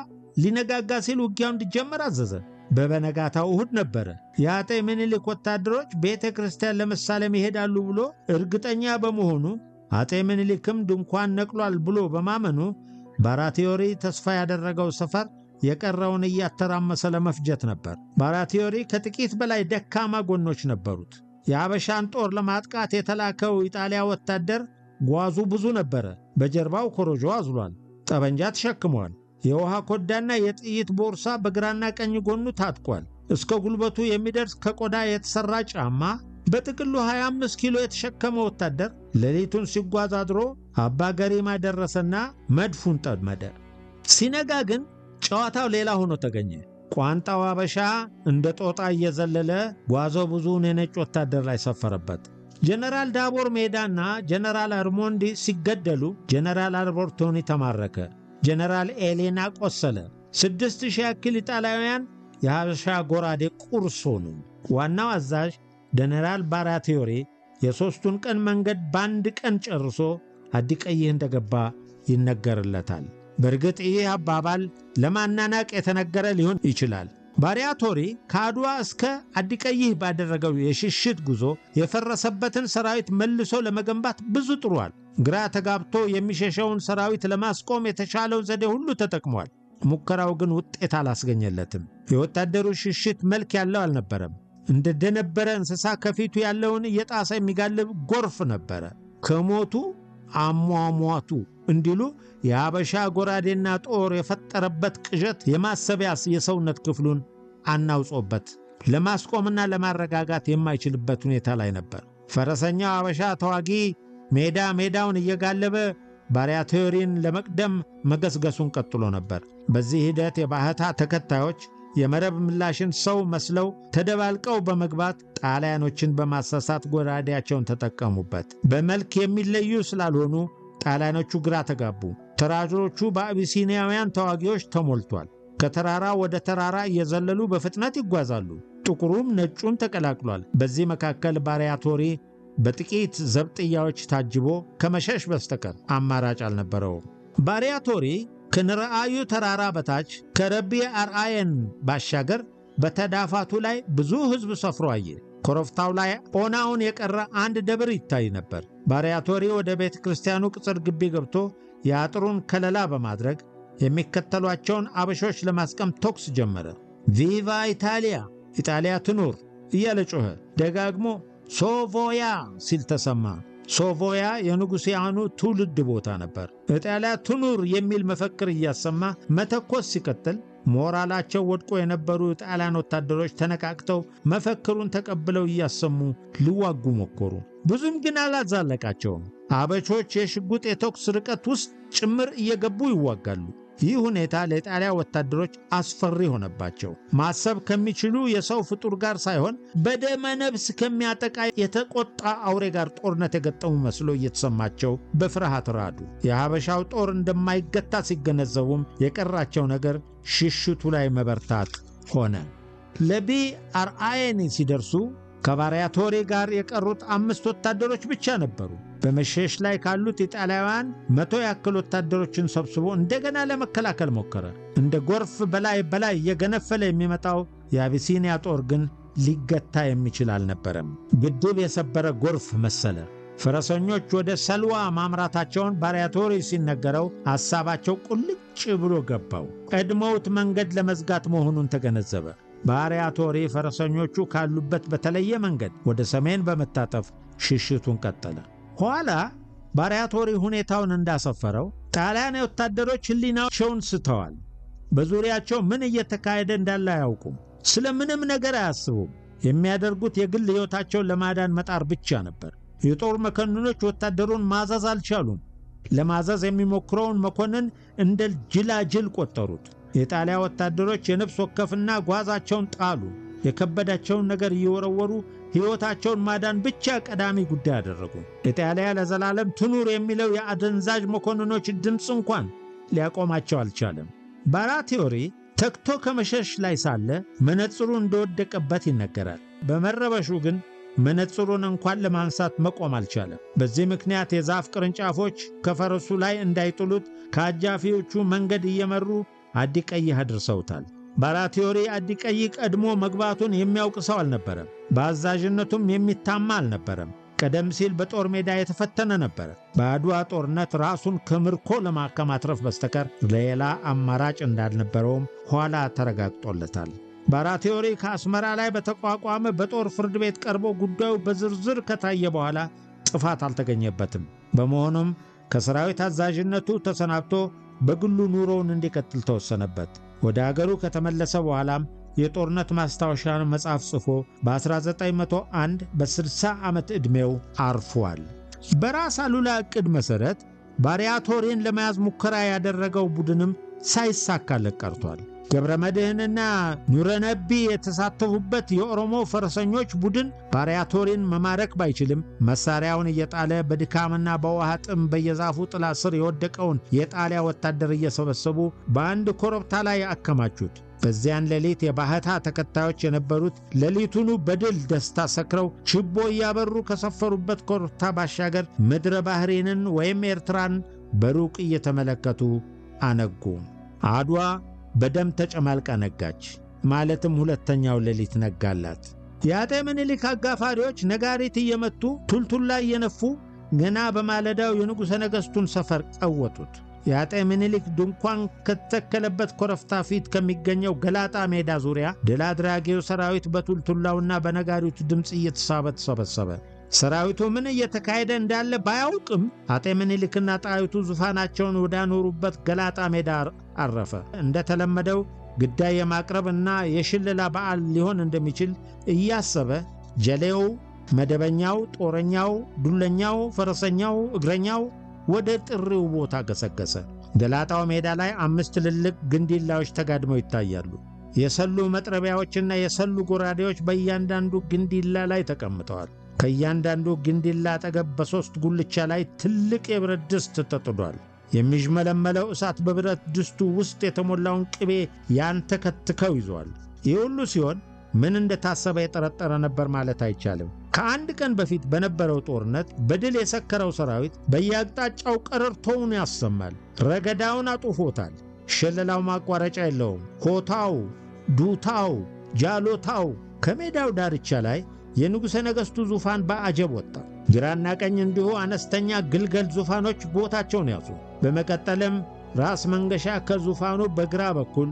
Speaker 1: ሊነጋጋ ሲል ውጊያው እንዲጀመር አዘዘ። በበነጋታው እሁድ ነበረ። የአጤ ምኒልክ ወታደሮች ቤተ ክርስቲያን ለመሳለም ይሄዳሉ ብሎ እርግጠኛ በመሆኑ አጤ ምኒልክም ድንኳን ነቅሏል ብሎ በማመኑ ባራቲዮሪ ተስፋ ያደረገው ሰፈር የቀረውን እያተራመሰ ለመፍጀት ነበር። ባራቲዮሪ ከጥቂት በላይ ደካማ ጎኖች ነበሩት። የአበሻን ጦር ለማጥቃት የተላከው ኢጣሊያ ወታደር ጓዙ ብዙ ነበረ። በጀርባው ኮረጆ አዝሏል። ጠበንጃ ተሸክሟል። የውሃ ኮዳና የጥይት ቦርሳ በግራና ቀኝ ጎኑ ታጥቋል። እስከ ጉልበቱ የሚደርስ ከቆዳ የተሰራ ጫማ፣ በጥቅሉ 25 ኪሎ የተሸከመ ወታደር ሌሊቱን ሲጓዝ አድሮ አባ ገሪማ ደረሰና መድፉን ጠመደ። ሲነጋ ግን ጨዋታው ሌላ ሆኖ ተገኘ። ቋንጣው አበሻ እንደ ጦጣ እየዘለለ ጓዞ ብዙውን የነጭ ወታደር ላይ ሰፈረበት። ጀነራል ዳቦር ሜዳና ጀነራል አርሞንዲ ሲገደሉ ጀነራል አልበርቶኒ ተማረከ። ጀነራል ኤሌና ቆሰለ። 6000 ያክል ኢጣሊያውያን የሐበሻ ጎራዴ ቁርስ ሆኑ። ዋናው አዛዥ ጀነራል ባራቲዮሪ የ3ቱን ቀን መንገድ በአንድ ቀን ጨርሶ አዲቀይህ እንደገባ ይነገርለታል። በእርግጥ ይህ አባባል ለማናናቅ የተነገረ ሊሆን ይችላል። ባራቲዮሪ ከአድዋ እስከ አዲቀይህ ባደረገው የሽሽት ጉዞ የፈረሰበትን ሰራዊት መልሶ ለመገንባት ብዙ ጥሯል። ግራ ተጋብቶ የሚሸሸውን ሰራዊት ለማስቆም የተሻለው ዘዴ ሁሉ ተጠቅሟል። ሙከራው ግን ውጤት አላስገኘለትም። የወታደሩ ሽሽት መልክ ያለው አልነበረም። እንደ ደነበረ እንስሳ ከፊቱ ያለውን እየጣሰ የሚጋልብ ጎርፍ ነበረ። ከሞቱ አሟሟቱ እንዲሉ የአበሻ ጎራዴና ጦር የፈጠረበት ቅዠት የማሰቢያ የሰውነት ክፍሉን አናውጾበት ለማስቆምና ለማረጋጋት የማይችልበት ሁኔታ ላይ ነበር። ፈረሰኛው አበሻ ተዋጊ ሜዳውን እየጋለበ ባራቲዮሪን ለመቅደም መገስገሱን ቀጥሎ ነበር። በዚህ ሂደት የባህታ ተከታዮች የመረብ ምላሽን ሰው መስለው ተደባልቀው በመግባት ጣሊያኖችን በማሳሳት ጎራዴያቸውን ተጠቀሙበት። በመልክ የሚለዩ ስላልሆኑ ጣሊያኖቹ ግራ ተጋቡ። ተራሮቹ በአቢሲኒያውያን ተዋጊዎች ተሞልቷል። ከተራራ ወደ ተራራ እየዘለሉ በፍጥነት ይጓዛሉ። ጥቁሩም ነጩም ተቀላቅሏል። በዚህ መካከል ባራቲዮሪ በጥቂት ዘብጥያዎች ታጅቦ ከመሸሽ በስተቀር አማራጭ አልነበረውም። ባራቲዮሪ ከነራአዩ ተራራ በታች ከረቢ አርአየን ባሻገር በተዳፋቱ ላይ ብዙ ሕዝብ ሰፍሮ አየ። ኮረብታው ላይ ኦናውን የቀረ አንድ ደብር ይታይ ነበር። ባሪያቶሪ ወደ ቤተ ክርስቲያኑ ቅጽር ግቢ ገብቶ የአጥሩን ከለላ በማድረግ የሚከተሏቸውን አበሾች ለማስቀም ተኩስ ጀመረ። ቪቫ ኢታሊያ፣ ኢጣሊያ ትኑር እያለ ጮኸ። ደጋግሞ ሶቮያ ሲል ተሰማ። ሶቮያ የንጉሥያኑ ትውልድ ቦታ ነበር። ኢጣሊያ ትኑር የሚል መፈክር እያሰማ መተኮስ ሲቀጥል ሞራላቸው ወድቆ የነበሩ ጣሊያን ወታደሮች ተነቃቅተው መፈክሩን ተቀብለው እያሰሙ ሊዋጉ ሞከሩ። ብዙም ግን አላዛለቃቸውም። አበሾች የሽጉጥ የተኩስ ርቀት ውስጥ ጭምር እየገቡ ይዋጋሉ። ይህ ሁኔታ ለጣሊያ ወታደሮች አስፈሪ ሆነባቸው። ማሰብ ከሚችሉ የሰው ፍጡር ጋር ሳይሆን በደመ ነፍስ ከሚያጠቃ የተቆጣ አውሬ ጋር ጦርነት የገጠሙ መስሎ እየተሰማቸው በፍርሃት ራዱ። የሐበሻው ጦር እንደማይገታ ሲገነዘቡም የቀራቸው ነገር ሽሽቱ ላይ መበርታት ሆነ። ለቢአርአይን ሲደርሱ ከባሪያቶሪ ጋር የቀሩት 5 ወታደሮች ብቻ ነበሩ። በመሸሽ ላይ ካሉት ኢጣሊያውያን 100 ያክል ወታደሮችን ሰብስቦ እንደገና ለመከላከል ሞከረ። እንደ ጎርፍ በላይ እየገነፈለ የሚመጣው የአቢሲኒያ ጦር ግን ሊገታ የሚችል አልነበረም። ግድብ የሰበረ ጎርፍ መሰለ። ፈረሰኞች ወደ ሰልዋ ማምራታቸውን ባሪያቶሪ ሲነገረው ሐሳባቸው ቁልጭ ብሎ ገባው። ቀድመውት መንገድ ለመዝጋት መሆኑን ተገነዘበ። ባሪያቶሪ ፈረሰኞቹ ካሉበት በተለየ መንገድ ወደ ሰሜን በመታጠፍ ሽሽቱን ቀጠለ። ኋላ ባሪያቶሪ ሁኔታውን እንዳሰፈረው ጣሊያን ወታደሮች ሕሊናቸውን ስተዋል። በዙሪያቸው ምን እየተካሄደ እንዳለ አያውቁም። ስለ ምንም ነገር አያስቡም። የሚያደርጉት የግል ሕይወታቸውን ለማዳን መጣር ብቻ ነበር። የጦር መኮንኖች ወታደሩን ማዘዝ አልቻሉም። ለማዘዝ የሚሞክረውን መኮንን እንደ ጅላጅል ቆጠሩት። የጣሊያ ወታደሮች የነፍስ ወከፍና ጓዛቸውን ጣሉ። የከበዳቸውን ነገር እየወረወሩ ሕይወታቸውን ማዳን ብቻ ቀዳሚ ጉዳይ አደረጉ። ኢጣሊያ ለዘላለም ትኑር የሚለው የአደንዛዥ መኮንኖች ድምፅ እንኳን ሊያቆማቸው አልቻለም። ባራቲዮሪ ተክቶ ከመሸሽ ላይ ሳለ መነጽሩ እንደወደቀበት ይነገራል። በመረበሹ ግን መነጽሩን እንኳን ለማንሳት መቆም አልቻለም። በዚህ ምክንያት የዛፍ ቅርንጫፎች ከፈረሱ ላይ እንዳይጥሉት ከአጃፊዎቹ መንገድ እየመሩ አዲቀይህ አድርሰውታል። ባራቲዮሪ አዲቀይህ ቀድሞ መግባቱን የሚያውቅ ሰው አልነበረም። በአዛዥነቱም የሚታማ አልነበረም። ቀደም ሲል በጦር ሜዳ የተፈተነ ነበረ። በአድዋ ጦርነት ራሱን ከምርኮ ለማከማትረፍ በስተቀር ሌላ አማራጭ እንዳልነበረውም ኋላ ተረጋግጦለታል። ባራቲዮሪ ከአስመራ ላይ በተቋቋመ በጦር ፍርድ ቤት ቀርቦ ጉዳዩ በዝርዝር ከታየ በኋላ ጥፋት አልተገኘበትም። በመሆኑም ከሰራዊት አዛዥነቱ ተሰናብቶ በግሉ ኑሮውን እንዲቀጥል ተወሰነበት። ወደ አገሩ ከተመለሰ በኋላም የጦርነት ማስታወሻ መጽሐፍ ጽፎ በ1901 በ60 ዓመት ዕድሜው አርፏል። በራስ አሉላ ዕቅድ መሠረት ባሪያቶሪን ለመያዝ ሙከራ ያደረገው ቡድንም ሳይሳካለት ቀርቷል። ገብረ መድኅንና ኑረነቢ የተሳተፉበት የኦሮሞ ፈረሰኞች ቡድን ባሪያቶሪን መማረክ ባይችልም መሳሪያውን እየጣለ በድካምና በውሃ ጥም በየዛፉ ጥላ ስር የወደቀውን የጣሊያ ወታደር እየሰበሰቡ በአንድ ኮረብታ ላይ አከማቹት። በዚያን ሌሊት የባህታ ተከታዮች የነበሩት ሌሊቱኑ በድል ደስታ ሰክረው ችቦ እያበሩ ከሰፈሩበት ኮረብታ ባሻገር ምድረ ባሕሬንን ወይም ኤርትራን በሩቅ እየተመለከቱ አነጉ። አድዋ በደም ተጨማልቃ ነጋች። ማለትም ሁለተኛው ሌሊት ነጋላት። የአጤ ምኒልክ አጋፋሪዎች ነጋሪት እየመቱ ቱልቱላ እየነፉ ገና በማለዳው የንጉሠ ነገሥቱን ሰፈር ቀወጡት። የአጤ ምኒልክ ድንኳን ከተተከለበት ኮረብታ ፊት ከሚገኘው ገላጣ ሜዳ ዙሪያ ድል አድራጊው ሰራዊት በቱልቱላውና በነጋሪቱ ድምፅ እየተሳበ ተሰበሰበ። ሰራዊቱ ምን እየተካሄደ እንዳለ ባያውቅም አጤ ምኒልክና ጣይቱ ዙፋናቸውን ወዳኖሩበት ገላጣ ሜዳ አረፈ። እንደተለመደው ግዳይ የማቅረብና የሽለላ በዓል ሊሆን እንደሚችል እያሰበ ጀሌው፣ መደበኛው፣ ጦረኛው፣ ዱለኛው፣ ፈረሰኛው፣ እግረኛው ወደ ጥሪው ቦታ ገሰገሰ። ገላጣው ሜዳ ላይ 5 ትልልቅ ግንዲላዎች ተጋድመው ይታያሉ። የሰሉ መጥረቢያዎችና የሰሉ ጎራዴዎች በእያንዳንዱ ግንዲላ ላይ ተቀምጠዋል። ከእያንዳንዱ ግንዲላ አጠገብ በ3 ጉልቻ ላይ ትልቅ የብረት ድስት ተጥዷል። የሚዥመለመለው እሳት በብረት ድስቱ ውስጥ የተሞላውን ቅቤ ያንተከትከው ይዟል። ይህ ሁሉ ሲሆን ምን እንደታሰበ የጠረጠረ ነበር ማለት አይቻልም። ከአንድ ቀን በፊት በነበረው ጦርነት በድል የሰከረው ሰራዊት በየአቅጣጫው ቀረርቶውን ያሰማል። ረገዳውን አጡፎታል። ሽለላው ማቋረጫ የለውም። ሆታው፣ ዱታው፣ ጃሎታው ከሜዳው ዳርቻ ላይ የንጉሠ ነገሥቱ ዙፋን በአጀብ ወጣ። ግራና ቀኝ እንዲሁ አነስተኛ ግልገል ዙፋኖች ቦታቸውን ያዙ። በመቀጠልም ራስ መንገሻ ከዙፋኑ በግራ በኩል፣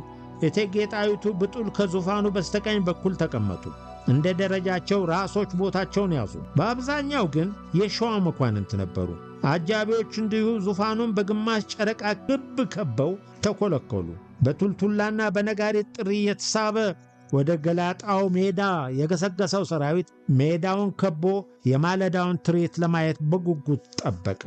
Speaker 1: እቴጌ ጣይቱ ብጡል ከዙፋኑ በስተቀኝ በኩል ተቀመጡ። እንደ ደረጃቸው ራሶች ቦታቸውን ያዙ። በአብዛኛው ግን የሸዋ መኳንንት ነበሩ። አጃቢዎች እንዲሁ ዙፋኑን በግማሽ ጨረቃ ክብ ከበው ተኮለኮሉ። በቱልቱላና በነጋሪት ጥሪ የተሳበ ወደ ገላጣው ሜዳ የገሰገሰው ሰራዊት ሜዳውን ከቦ የማለዳውን ትርኢት ለማየት በጉጉት ጠበቀ።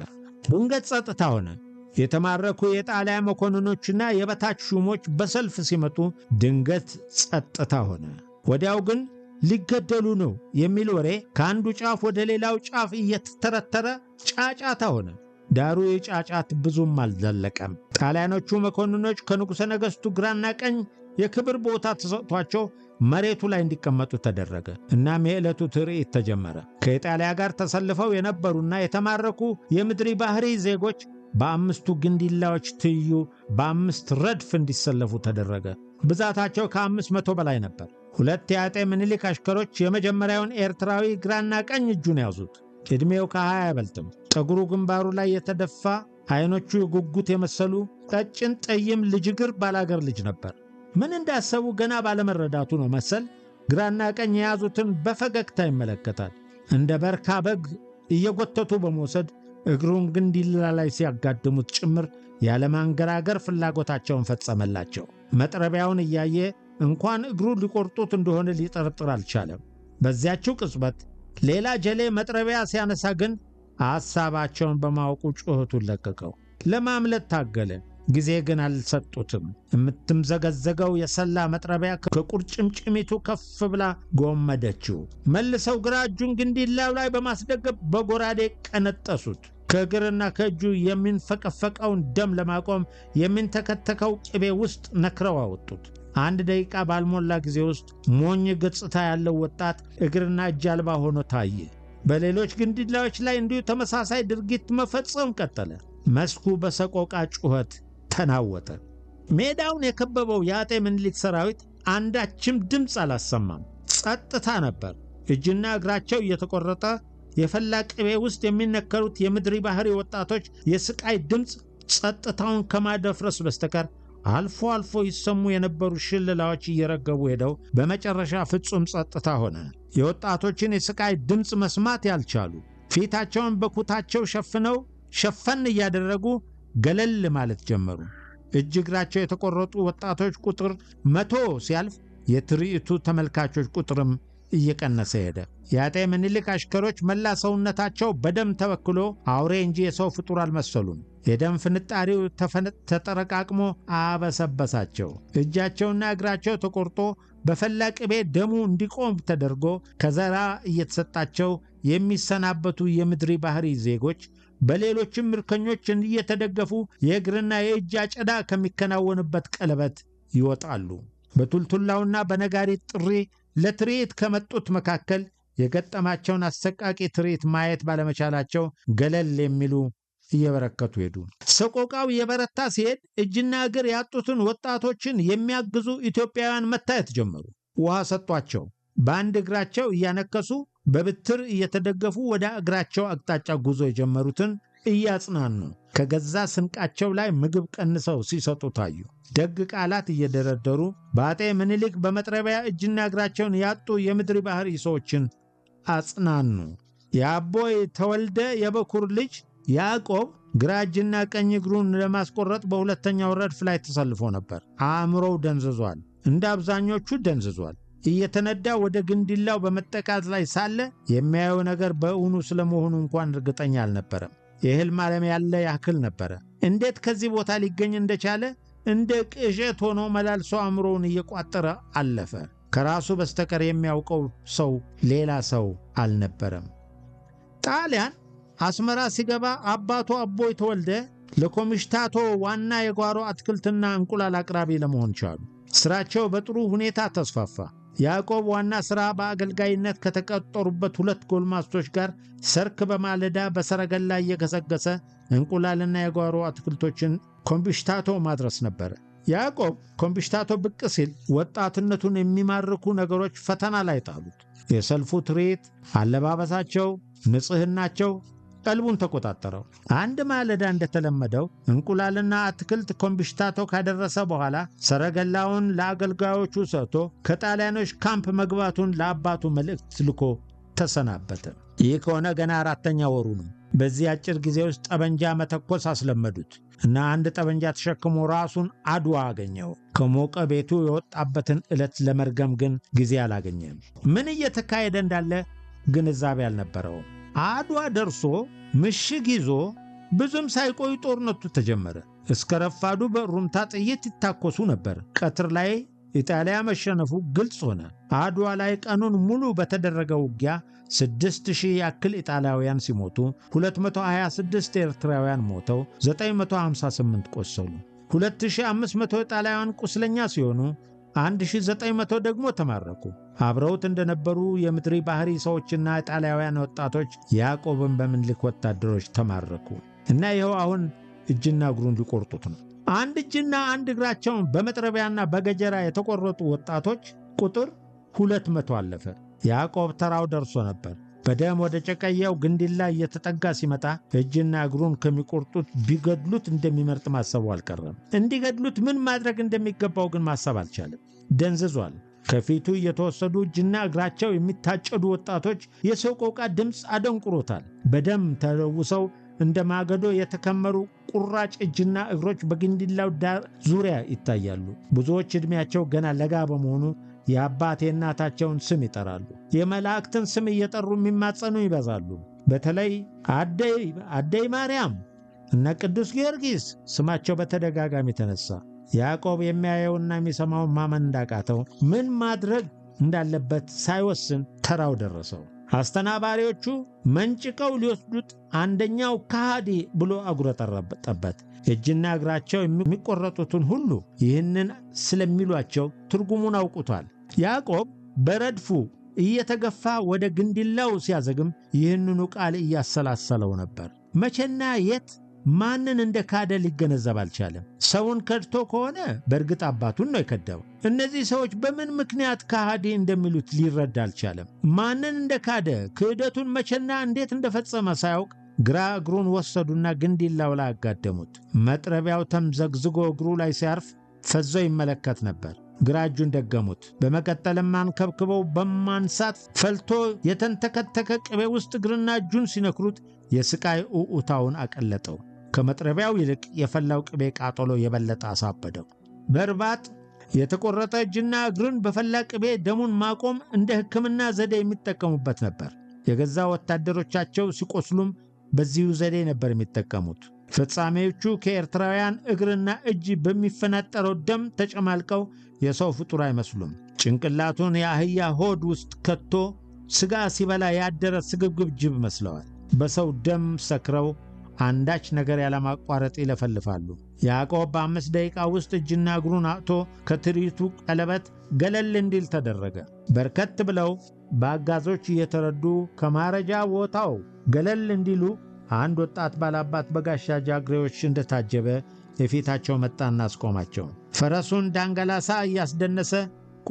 Speaker 1: ድንገት ጸጥታ ሆነ። የተማረኩ የጣሊያን መኮንኖችና የበታች ሹሞች በሰልፍ ሲመጡ ድንገት ጸጥታ ሆነ። ወዲያው ግን ሊገደሉ ነው የሚል ወሬ ከአንዱ ጫፍ ወደ ሌላው ጫፍ እየተተረተረ ጫጫታ ሆነ። ዳሩ የጫጫት ብዙም አልዘለቀም። ጣሊያኖቹ መኮንኖች ከንጉሠ ነገሥቱ ግራና ቀኝ የክብር ቦታ ተሰጥቷቸው መሬቱ ላይ እንዲቀመጡ ተደረገ። እናም የዕለቱ ትርኢት ተጀመረ። ከኢጣሊያ ጋር ተሰልፈው የነበሩና የተማረኩ የምድሪ ባህሪ ዜጎች በአምስቱ ግንዲላዎች ትይዩ በአምስት ረድፍ እንዲሰለፉ ተደረገ። ብዛታቸው ከ500 በላይ ነበር። ሁለት የአጤ ምኒልክ አሽከሮች የመጀመሪያውን ኤርትራዊ ግራና ቀኝ እጁን ያዙት። ዕድሜው ከ20 አይበልጥም። ጠጉሩ ግንባሩ ላይ የተደፋ፣ አይኖቹ የጉጉት የመሰሉ ቀጭን ጠይም ልጅግር ባላገር ልጅ ነበር። ምን እንዳሰቡ ገና ባለመረዳቱ ነው መሰል ግራና ቀኝ የያዙትን በፈገግታ ይመለከታል። እንደ በርካ በግ እየጎተቱ በመውሰድ እግሩን ግንዲላ ላይ ሲያጋድሙት ጭምር ያለማንገራገር ፍላጎታቸውን ፈጸመላቸው። መጥረቢያውን እያየ እንኳን እግሩ ሊቆርጡት እንደሆነ ሊጠረጥር አልቻለም። በዚያችው ቅጽበት ሌላ ጀሌ መጥረቢያ ሲያነሳ ግን ሐሳባቸውን በማወቁ ጩኸቱን ለቀቀው። ለማምለጥ ታገለ። ጊዜ ግን አልሰጡትም። የምትምዘገዘገው የሰላ መጥረቢያ ከቁርጭምጭሚቱ ከፍ ብላ ጎመደችው። መልሰው ግራ እጁን ግንዲላው ላይ በማስደገፍ በጎራዴ ቀነጠሱት። ከእግርና ከእጁ የሚንፈቀፈቀውን ደም ለማቆም የሚንተከተከው ቅቤ ውስጥ ነክረው አወጡት። 1 ደቂቃ ባልሞላ ጊዜ ውስጥ ሞኝ ገጽታ ያለው ወጣት እግርና እጅ አልባ ሆኖ ታየ። በሌሎች ግንዲላዎች ላይ እንዲሁ ተመሳሳይ ድርጊት መፈጸም ቀጠለ። መስኩ በሰቆቃ ጩኸት ተናወጠ። ሜዳውን የከበበው የአጤ ምኒልክ ሰራዊት አንዳችም ድምፅ አላሰማም። ጸጥታ ነበር። እጅና እግራቸው እየተቆረጠ የፈላ ቅቤ ውስጥ የሚነከሩት የምድሪ ባህሪ ወጣቶች የስቃይ ድምፅ ጸጥታውን ከማደፍረስ በስተቀር አልፎ አልፎ ይሰሙ የነበሩ ሽልላዎች እየረገቡ ሄደው በመጨረሻ ፍጹም ጸጥታ ሆነ። የወጣቶችን የስቃይ ድምፅ መስማት ያልቻሉ ፊታቸውን በኩታቸው ሸፈን እያደረጉ ገለል ማለት ጀመሩ። እጅ እግራቸው የተቆረጡ ወጣቶች ቁጥር 100 ሲያልፍ የትርኢቱ ተመልካቾች ቁጥርም እየቀነሰ ሄደ። የአጤ ምኒልክ አሽከሮች መላ ሰውነታቸው በደም ተበክሎ አውሬ እንጂ የሰው ፍጡር አልመሰሉም። የደም ፍንጣሪው ተጠረቃቅሞ አበሰበሳቸው። እጃቸውና እግራቸው ተቆርጦ በፈላ ቅቤ ደሙ እንዲቆም ተደርጎ ከዘራ እየተሰጣቸው የሚሰናበቱ የምድሪ ባህሪ ዜጎች በሌሎችም ምርኮኞች እየተደገፉ የእግርና የእጅ አጨዳ ከሚከናወንበት ቀለበት ይወጣሉ። በቱልቱላውና በነጋሪት ጥሪ ለትርኢት ከመጡት መካከል የገጠማቸውን አሰቃቂ ትርኢት ማየት ባለመቻላቸው ገለል የሚሉ እየበረከቱ ሄዱ። ሰቆቃው የበረታ ሲሄድ እጅና እግር ያጡትን ወጣቶችን የሚያግዙ ኢትዮጵያውያን መታየት ጀመሩ። ውሃ ሰጧቸው። በአንድ እግራቸው እያነከሱ በብትር እየተደገፉ ወደ እግራቸው አቅጣጫ ጉዞ የጀመሩትን እያጽናኑ ከገዛ ስንቃቸው ላይ ምግብ ቀንሰው ሲሰጡ ታዩ። ደግ ቃላት እየደረደሩ በአጤ ምኒልክ በመጥረቢያ እጅና እግራቸውን ያጡ የምድሪ ባህሪ ሰዎችን አጽናኑ። የአቦይ ተወልደ የበኩር ልጅ ያዕቆብ ግራ እጅና ቀኝ እግሩን ለማስቆረጥ በሁለተኛው ረድፍ ላይ ተሰልፎ ነበር። አእምሮው ደንዝዟል። እንደ አብዛኞቹ ደንዝዟል። እየተነዳ ወደ ግንዲላው በመጠቃት ላይ ሳለ የሚያየው ነገር በእውኑ ስለመሆኑ እንኳን እርግጠኛ አልነበረም። የሕልም ዓለም ያለ ያክል ነበረ። እንዴት ከዚህ ቦታ ሊገኝ እንደቻለ እንደ ቅዠት ሆኖ መላልሶ አእምሮውን እየቋጠረ አለፈ። ከራሱ በስተቀር የሚያውቀው ሰው ሌላ ሰው አልነበረም። ጣሊያን አስመራ ሲገባ አባቱ አቦይ ተወልደ ለኮሚሽታቶ ዋና የጓሮ አትክልትና እንቁላል አቅራቢ ለመሆን ቻሉ። ስራቸው በጥሩ ሁኔታ ተስፋፋ። ያዕቆብ ዋና ሥራ በአገልጋይነት ከተቀጠሩበት 2 ጎልማሶች ጋር ሰርክ በማለዳ በሰረገላ እየገሰገሰ እንቁላልና የጓሮ አትክልቶችን ኮምቢሽታቶ ማድረስ ነበረ። ያዕቆብ ኮምቢሽታቶ ብቅ ሲል ወጣትነቱን የሚማርኩ ነገሮች ፈተና ላይ ጣሉት። የሰልፉ ትርኢት፣ አለባበሳቸው፣ ንጽህናቸው ቀልቡን ተቆጣጠረው። አንድ ማለዳ እንደተለመደው እንቁላልና አትክልት ኮምቢሽታቶ ካደረሰ በኋላ ሰረገላውን ለአገልጋዮቹ ሰጥቶ ከጣሊያኖች ካምፕ መግባቱን ለአባቱ መልእክት ልኮ ተሰናበተ። ይህ ከሆነ ገና 4ኛ ወሩ ነው። በዚህ አጭር ጊዜ ውስጥ ጠበንጃ መተኮስ አስለመዱት እና አንድ ጠበንጃ ተሸክሞ ራሱን አድዋ አገኘው። ከሞቀ ቤቱ የወጣበትን ዕለት ለመርገም ግን ጊዜ አላገኘም። ምን እየተካሄደ እንዳለ ግንዛቤ አልነበረውም። አድዋ ደርሶ ምሽግ ይዞ ብዙም ሳይቆይ ጦርነቱ ተጀመረ። እስከ ረፋዱ በሩምታ ጥይት ይታኮሱ ነበር። ቀትር ላይ ኢጣሊያ መሸነፉ ግልጽ ሆነ። አድዋ ላይ ቀኑን ሙሉ በተደረገ ውጊያ 6000 ያክል ኢጣሊያውያን ሲሞቱ 226 ኤርትራውያን ሞተው 958 ቆሰሉ። 2500 ኢጣሊያውያን ቁስለኛ ሲሆኑ 1900 ደግሞ ተማረኩ። አብረውት እንደነበሩ የምድሪ ባህሪ ሰዎችና ኢጣሊያውያን ወጣቶች ያዕቆብን በምኒልክ ወታደሮች ተማረኩ እና ይኸው አሁን እጅና እግሩን ሊቆርጡት ነው። አንድ እጅና አንድ እግራቸውን በመጥረቢያና በገጀራ የተቆረጡ ወጣቶች ቁጥር 200 አለፈ። ያዕቆብ ተራው ደርሶ ነበር። በደም ወደ ጨቀየው ግንዲላ እየተጠጋ ሲመጣ እጅና እግሩን ከሚቆርጡት ቢገድሉት እንደሚመርጥ ማሰቡ አልቀረም። እንዲገድሉት ምን ማድረግ እንደሚገባው ግን ማሰብ አልቻለም። ደንዝዟል። ከፊቱ እየተወሰዱ እጅና እግራቸው የሚታጨዱ ወጣቶች የሰቆቃ ድምፅ አደንቁሮታል። በደም ተለውሰው እንደ ማገዶ የተከመሩ ቁራጭ እጅና እግሮች በግንዲላው ዳር ዙሪያ ይታያሉ። ብዙዎች ዕድሜያቸው ገና ለጋ በመሆኑ የአባት የእናታቸውን ስም ይጠራሉ። የመላእክትን ስም እየጠሩ የሚማጸኑ ይበዛሉ። በተለይ አደይ ማርያም እና ቅዱስ ጊዮርጊስ ስማቸው በተደጋጋሚ ተነሳ። ያዕቆብ የሚያየውና የሚሰማውን ማመን እንዳቃተው ምን ማድረግ እንዳለበት ሳይወስን ተራው ደረሰው። አስተናባሪዎቹ መንጭቀው ሊወስዱት አንደኛው ከሃዲ ብሎ አጉረጠረጠበት። እጅና እግራቸው የሚቆረጡትን ሁሉ ይህንን ስለሚሏቸው ትርጉሙን አውቁቷል። ያዕቆብ በረድፉ እየተገፋ ወደ ግንዲላው ሲያዘግም ይህንኑ ቃል እያሰላሰለው ነበር። መቼና የት ማንን እንደ ካደ ሊገነዘብ አልቻለም። ሰውን ከድቶ ከሆነ በእርግጥ አባቱን ነው የከዳው። እነዚህ ሰዎች በምን ምክንያት ከሃዲ እንደሚሉት ሊረዳ አልቻለም። ማንን እንደ ካደ፣ ክህደቱን መቼና እንዴት እንደፈጸመ ሳያውቅ ግራ እግሩን ወሰዱና ግንዲላው ላይ አጋደሙት። መጥረቢያው ተምዘግዝጎ እግሩ ላይ ሲያርፍ ፈዞ ይመለከት ነበር። ግራ እጁን ደገሙት። በመቀጠልም አንከብክበው በማንሳት ፈልቶ የተንተከተከ ቅቤ ውስጥ እግርና እጁን ሲነክሩት የስቃይ ኡኡታውን አቀለጠው። ከመጥረቢያው ይልቅ የፈላው ቅቤ ቃጠሎ የበለጠ አሳበደው። በርባጥ የተቆረጠ እጅና እግርን በፈላ ቅቤ ደሙን ማቆም እንደ ሕክምና ዘዴ የሚጠቀሙበት ነበር። የገዛ ወታደሮቻቸው ሲቆስሉም በዚሁ ዘዴ ነበር የሚጠቀሙት። ፍጻሜዎቹ ከኤርትራውያን እግርና እጅ በሚፈናጠረው ደም ተጨማልቀው የሰው ፍጡር አይመስሉም። ጭንቅላቱን የአህያ ሆድ ውስጥ ከቶ ሥጋ ሲበላ ያደረ ስግብግብ ጅብ መስለዋል። በሰው ደም ሰክረው አንዳች ነገር ያለማቋረጥ ይለፈልፋሉ። ያዕቆብ በ5 ደቂቃ ውስጥ እጅና እግሩን አጥቶ ከትርኢቱ ቀለበት ገለል እንዲል ተደረገ። በርከት ብለው በአጋዞች እየተረዱ ከማረጃ ቦታው ገለል እንዲሉ አንድ ወጣት ባላባት በጋሻ ጃግሬዎች እንደታጀበ የፊታቸው መጣና አስቆማቸው። ፈረሱን ዳንገላሳ እያስደነሰ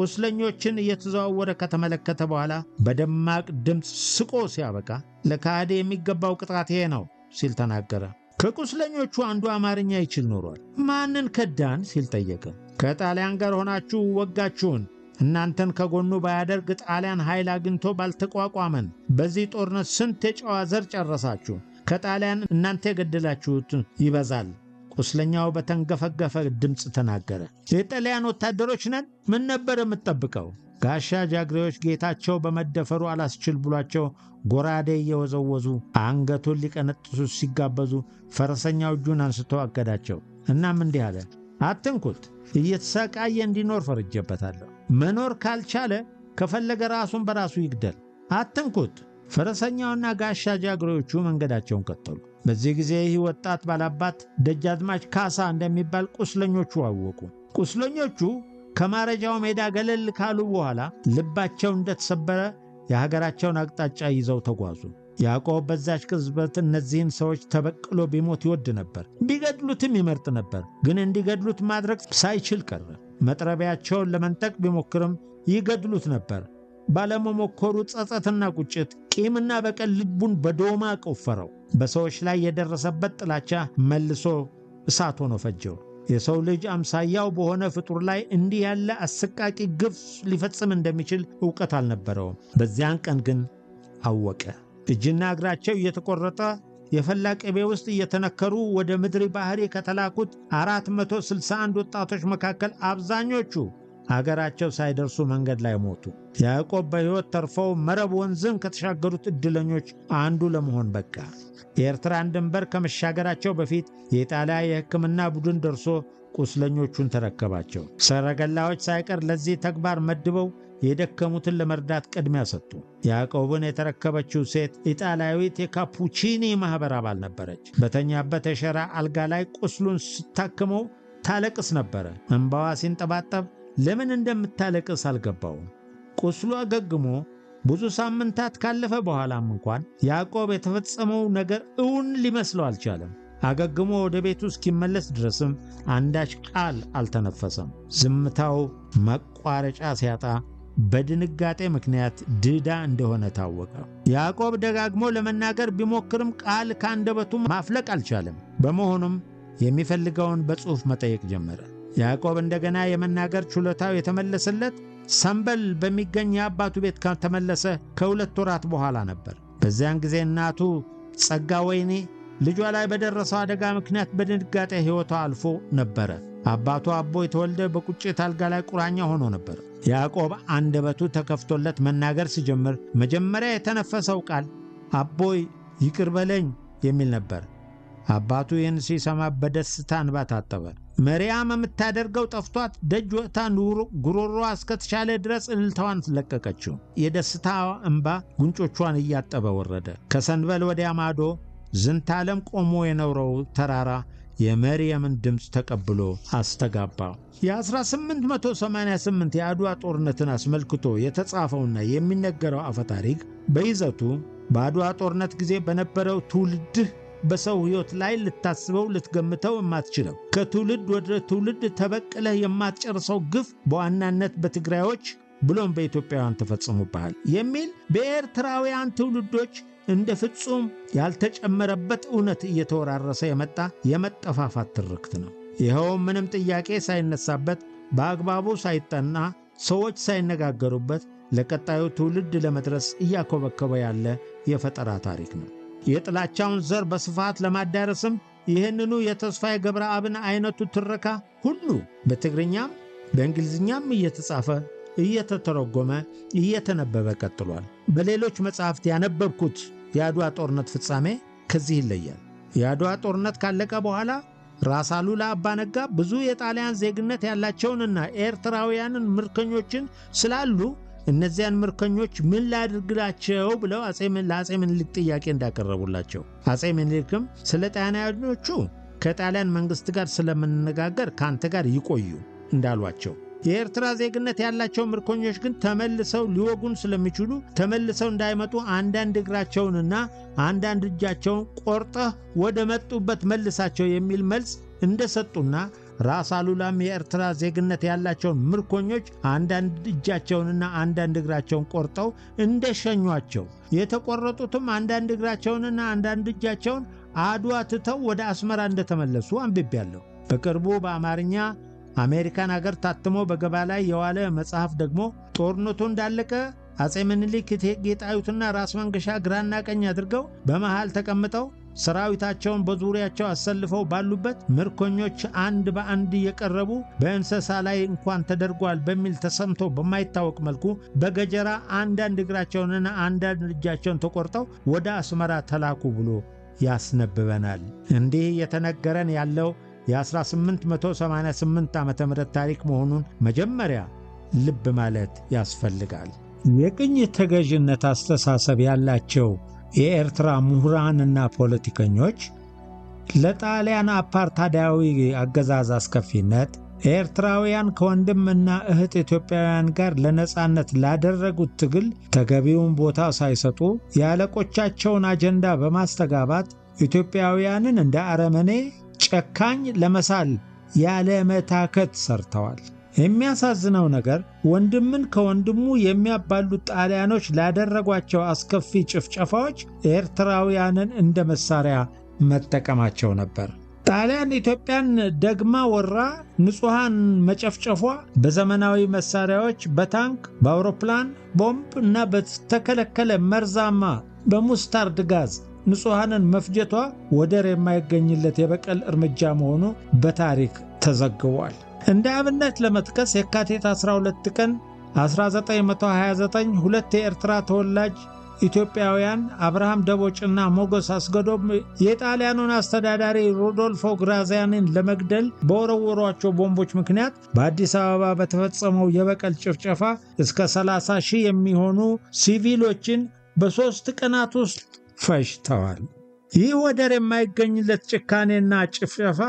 Speaker 1: ቁስለኞችን እየተዘዋወረ ከተመለከተ በኋላ በደማቅ ድምፅ ስቆ ሲያበቃ ለካህዲ የሚገባው ቅጣት ይሄ ነው ሲል ተናገረ። ከቁስለኞቹ አንዱ አማርኛ ይችል ኖሯል። ማንን ከዳን ሲል ጠየቀ። ከጣሊያን ጋር ሆናችሁ ወጋችሁን። እናንተን ከጎኑ ባያደርግ ጣሊያን ኃይል አግኝቶ ባልተቋቋመን። በዚህ ጦርነት ስንት የጨዋ ዘር ጨረሳችሁ። ከጣሊያን እናንተ የገደላችሁት ይበዛል። ቁስለኛው በተንገፈገፈ ድምፅ ተናገረ። የጣሊያን ወታደሮች ነን። ምን ነበር የምትጠብቀው? ጋሻ ጃግሬዎች ጌታቸው በመደፈሩ አላስችል ብሏቸው ጎራዴ እየወዘወዙ አንገቱን ሊቀነጥሱ ሲጋበዙ ፈረሰኛው እጁን አንስቶ አገዳቸው። እናም እንዲህ አለ፣ አትንኩት። እየተሰቃየ እንዲኖር ፈርጀበታለሁ። መኖር ካልቻለ ከፈለገ ራሱን በራሱ ይግደል። አትንኩት። ፈረሰኛውና ጋሻ ጃግሬዎቹ መንገዳቸውን ቀጠሉ። በዚህ ጊዜ ይህ ወጣት ባላባት ደጃዝማች ካሳ እንደሚባል ቁስለኞቹ አወቁ። ቁስለኞቹ ከማረጃው ሜዳ ገለል ካሉ በኋላ ልባቸው እንደተሰበረ የሀገራቸውን አቅጣጫ ይዘው ተጓዙ። ያዕቆብ በዛች ቅጽበት እነዚህን ሰዎች ተበቅሎ ቢሞት ይወድ ነበር። ቢገድሉትም ይመርጥ ነበር። ግን እንዲገድሉት ማድረግ ሳይችል ቀረ። መጥረቢያቸውን ለመንጠቅ ቢሞክርም ይገድሉት ነበር። ባለመሞከሩ ጸጸትና ቁጭት፣ ቂምና በቀል ልቡን በዶማ ቆፈረው። በሰዎች ላይ የደረሰበት ጥላቻ መልሶ እሳት ሆኖ ፈጀው። የሰው ልጅ አምሳያው በሆነ ፍጡር ላይ እንዲህ ያለ አሰቃቂ ግፍ ሊፈጽም እንደሚችል ዕውቀት አልነበረውም። በዚያን ቀን ግን አወቀ። እጅና እግራቸው እየተቆረጠ የፈላ ቅቤ ውስጥ እየተነከሩ ወደ ምድር ባሕር ከተላኩት 461 ወጣቶች መካከል አብዛኞቹ አገራቸው ሳይደርሱ መንገድ ላይ ሞቱ። ያዕቆብ በሕይወት ተርፈው መረብ ወንዝን ከተሻገሩት ዕድለኞች አንዱ ለመሆን በቃ። የኤርትራን ድንበር ከመሻገራቸው በፊት የኢጣሊያ የሕክምና ቡድን ደርሶ ቁስለኞቹን ተረከባቸው። ሰረገላዎች ሳይቀር ለዚህ ተግባር መድበው የደከሙትን ለመርዳት ቅድሚያ ሰጡ። ያዕቆብን የተረከበችው ሴት ኢጣሊያዊት የካፑቺኒ ማኅበር አባል ነበረች። በተኛበት የሸራ አልጋ ላይ ቁስሉን ስታክመው ታለቅስ ነበረ። እንባዋ ሲንጠባጠብ ለምን እንደምታለቅስ አልገባውም። ቁስሉ አገግሞ ብዙ ሳምንታት ካለፈ በኋላም እንኳን ያዕቆብ የተፈጸመው ነገር እውን ሊመስለው አልቻለም። አገግሞ ወደ ቤቱ እስኪመለስ ድረስም አንዳች ቃል አልተነፈሰም። ዝምታው መቋረጫ ሲያጣ በድንጋጤ ምክንያት ድዳ እንደሆነ ታወቀ። ያዕቆብ ደጋግሞ ለመናገር ቢሞክርም ቃል ከአንደበቱ ማፍለቅ አልቻለም። በመሆኑም የሚፈልገውን በጽሑፍ መጠየቅ ጀመረ። ያዕቆብ እንደገና የመናገር ችሎታው የተመለሰለት ሰንበል በሚገኝ የአባቱ ቤት ከተመለሰ ከ2 ወራት በኋላ ነበር። በዚያን ጊዜ እናቱ ጸጋ ወይኔ ልጇ ላይ በደረሰው አደጋ ምክንያት በድንጋጤ ሕይወቷ አልፎ ነበረ። አባቱ አቦይ ተወልደ በቁጭት አልጋ ላይ ቁራኛ ሆኖ ነበር። ያዕቆብ አንደበቱ ተከፍቶለት መናገር ሲጀምር መጀመሪያ የተነፈሰው ቃል አቦይ ይቅር በለኝ የሚል ነበር። አባቱ ይህን ሲሰማ በደስታ እንባ ታጠበ። መርያም የምታደርገው ጠፍቷት ደጅ ወጥታ ጉሮሮዋ እስከተቻለ ድረስ እልልታዋን ለቀቀችው። የደስታ እንባ ጉንጮቿን እያጠበ ወረደ። ከሰንበል ወዲያ ማዶ ዝንታለም ቆሞ የኖረው ተራራ የመርየምን ድምፅ ተቀብሎ አስተጋባ። የ1888 የአድዋ ጦርነትን አስመልክቶ የተጻፈውና የሚነገረው አፈታሪክ በይዘቱ በአድዋ ጦርነት ጊዜ በነበረው ትውልድህ በሰው ሕይወት ላይ ልታስበው ልትገምተው የማትችለው ከትውልድ ወደ ትውልድ ተበቅለህ የማትጨርሰው ግፍ በዋናነት በትግራዮች ብሎም በኢትዮጵያውያን ተፈጽሞብሃል የሚል በኤርትራውያን ትውልዶች እንደ ፍጹም ያልተጨመረበት እውነት እየተወራረሰ የመጣ የመጠፋፋት ትርክት ነው። ይኸውም ምንም ጥያቄ ሳይነሳበት በአግባቡ ሳይጠና ሰዎች ሳይነጋገሩበት ለቀጣዩ ትውልድ ለመድረስ እያኮበከበ ያለ የፈጠራ ታሪክ ነው። የጥላቻውን ዘር በስፋት ለማዳረስም ይህንኑ የተስፋዬ ገብረአብን አይነቱ ትረካ ሁሉ በትግርኛም በእንግሊዝኛም እየተጻፈ እየተተረጎመ እየተነበበ ቀጥሏል። በሌሎች መጻሕፍት ያነበብኩት የአድዋ ጦርነት ፍጻሜ ከዚህ ይለያል። የአድዋ ጦርነት ካለቀ በኋላ ራስ አሉላ አባ ነጋ ብዙ የጣሊያን ዜግነት ያላቸውንና ኤርትራውያንን ምርኮኞችን ስላሉ እነዚያን ምርኮኞች ምን ላድርግላቸው ብለው ለአፄ ምኒልክ ጥያቄ እንዳቀረቡላቸው፣ አፄ ምኒልክም ስለ ጣሊያኖቹ ከጣሊያን መንግሥት ጋር ስለምንነጋገር ካንተ ጋር ይቆዩ እንዳሏቸው፣ የኤርትራ ዜግነት ያላቸው ምርኮኞች ግን ተመልሰው ሊወጉን ስለሚችሉ ተመልሰው እንዳይመጡ አንዳንድ እግራቸውንና አንዳንድ እጃቸውን ቆርጠህ ወደ መጡበት መልሳቸው የሚል መልስ እንደሰጡና ራስ አሉላም የኤርትራ ዜግነት ያላቸውን ምርኮኞች አንዳንድ እጃቸውንና አንዳንድ እግራቸውን ቆርጠው እንደሸኟቸው፣ የተቆረጡትም አንዳንድ እግራቸውንና አንዳንድ እጃቸውን አድዋ ትተው ወደ አስመራ እንደተመለሱ አንብቤያለሁ። በቅርቡ በአማርኛ አሜሪካን አገር ታትሞ በገበያ ላይ የዋለ መጽሐፍ ደግሞ ጦርነቱ እንዳለቀ አፄ ምኒልክ እቴጌ ጣይቱና ራስ መንገሻ ግራና ቀኝ አድርገው በመሃል ተቀምጠው ሰራዊታቸውን በዙሪያቸው አሰልፈው ባሉበት ምርኮኞች አንድ በአንድ እየቀረቡ በእንስሳ ላይ እንኳን ተደርጓል በሚል ተሰምቶ በማይታወቅ መልኩ በገጀራ አንዳንድ እግራቸውንና አንዳንድ እጃቸውን ተቆርጠው ወደ አስመራ ተላኩ ብሎ ያስነብበናል። እንዲህ የተነገረን ያለው የ1888 ዓመተ ምህረት ታሪክ መሆኑን መጀመሪያ ልብ ማለት ያስፈልጋል። የቅኝ ተገዥነት አስተሳሰብ ያላቸው የኤርትራ ምሁራንና ፖለቲከኞች ለጣሊያን አፓርታይዳዊ አገዛዝ አስከፊነት ኤርትራውያን ከወንድምና እህት ኢትዮጵያውያን ጋር ለነጻነት ላደረጉት ትግል ተገቢውን ቦታ ሳይሰጡ የአለቆቻቸውን አጀንዳ በማስተጋባት ኢትዮጵያውያንን እንደ አረመኔ ጨካኝ ለመሳል ያለ መታከት ሰርተዋል። የሚያሳዝነው ነገር ወንድምን ከወንድሙ የሚያባሉት ጣሊያኖች ላደረጓቸው አስከፊ ጭፍጨፋዎች ኤርትራውያንን እንደ መሳሪያ መጠቀማቸው ነበር። ጣሊያን ኢትዮጵያን ደግማ ወራ ንጹሃን መጨፍጨፏ በዘመናዊ መሳሪያዎች፣ በታንክ፣ በአውሮፕላን ቦምብ እና በተከለከለ መርዛማ በሙስታርድ ጋዝ ንጹሃንን መፍጀቷ ወደር የማይገኝለት የበቀል እርምጃ መሆኑ በታሪክ ተዘግቧል። እንደ አብነት ለመጥቀስ የካቲት 12 ቀን 1929 ሁለት የኤርትራ ተወላጅ ኢትዮጵያውያን አብርሃም ደቦጭና ሞገስ አስገዶም የጣሊያኑን አስተዳዳሪ ሮዶልፎ ግራዚያኒን ለመግደል በወረወሯቸው ቦምቦች ምክንያት በአዲስ አበባ በተፈጸመው የበቀል ጭፍጨፋ እስከ 30,000 የሚሆኑ ሲቪሎችን በ3 ቀናት ውስጥ ፈጅተዋል። ይህ ወደር የማይገኝለት ጭካኔና ጭፍጨፋ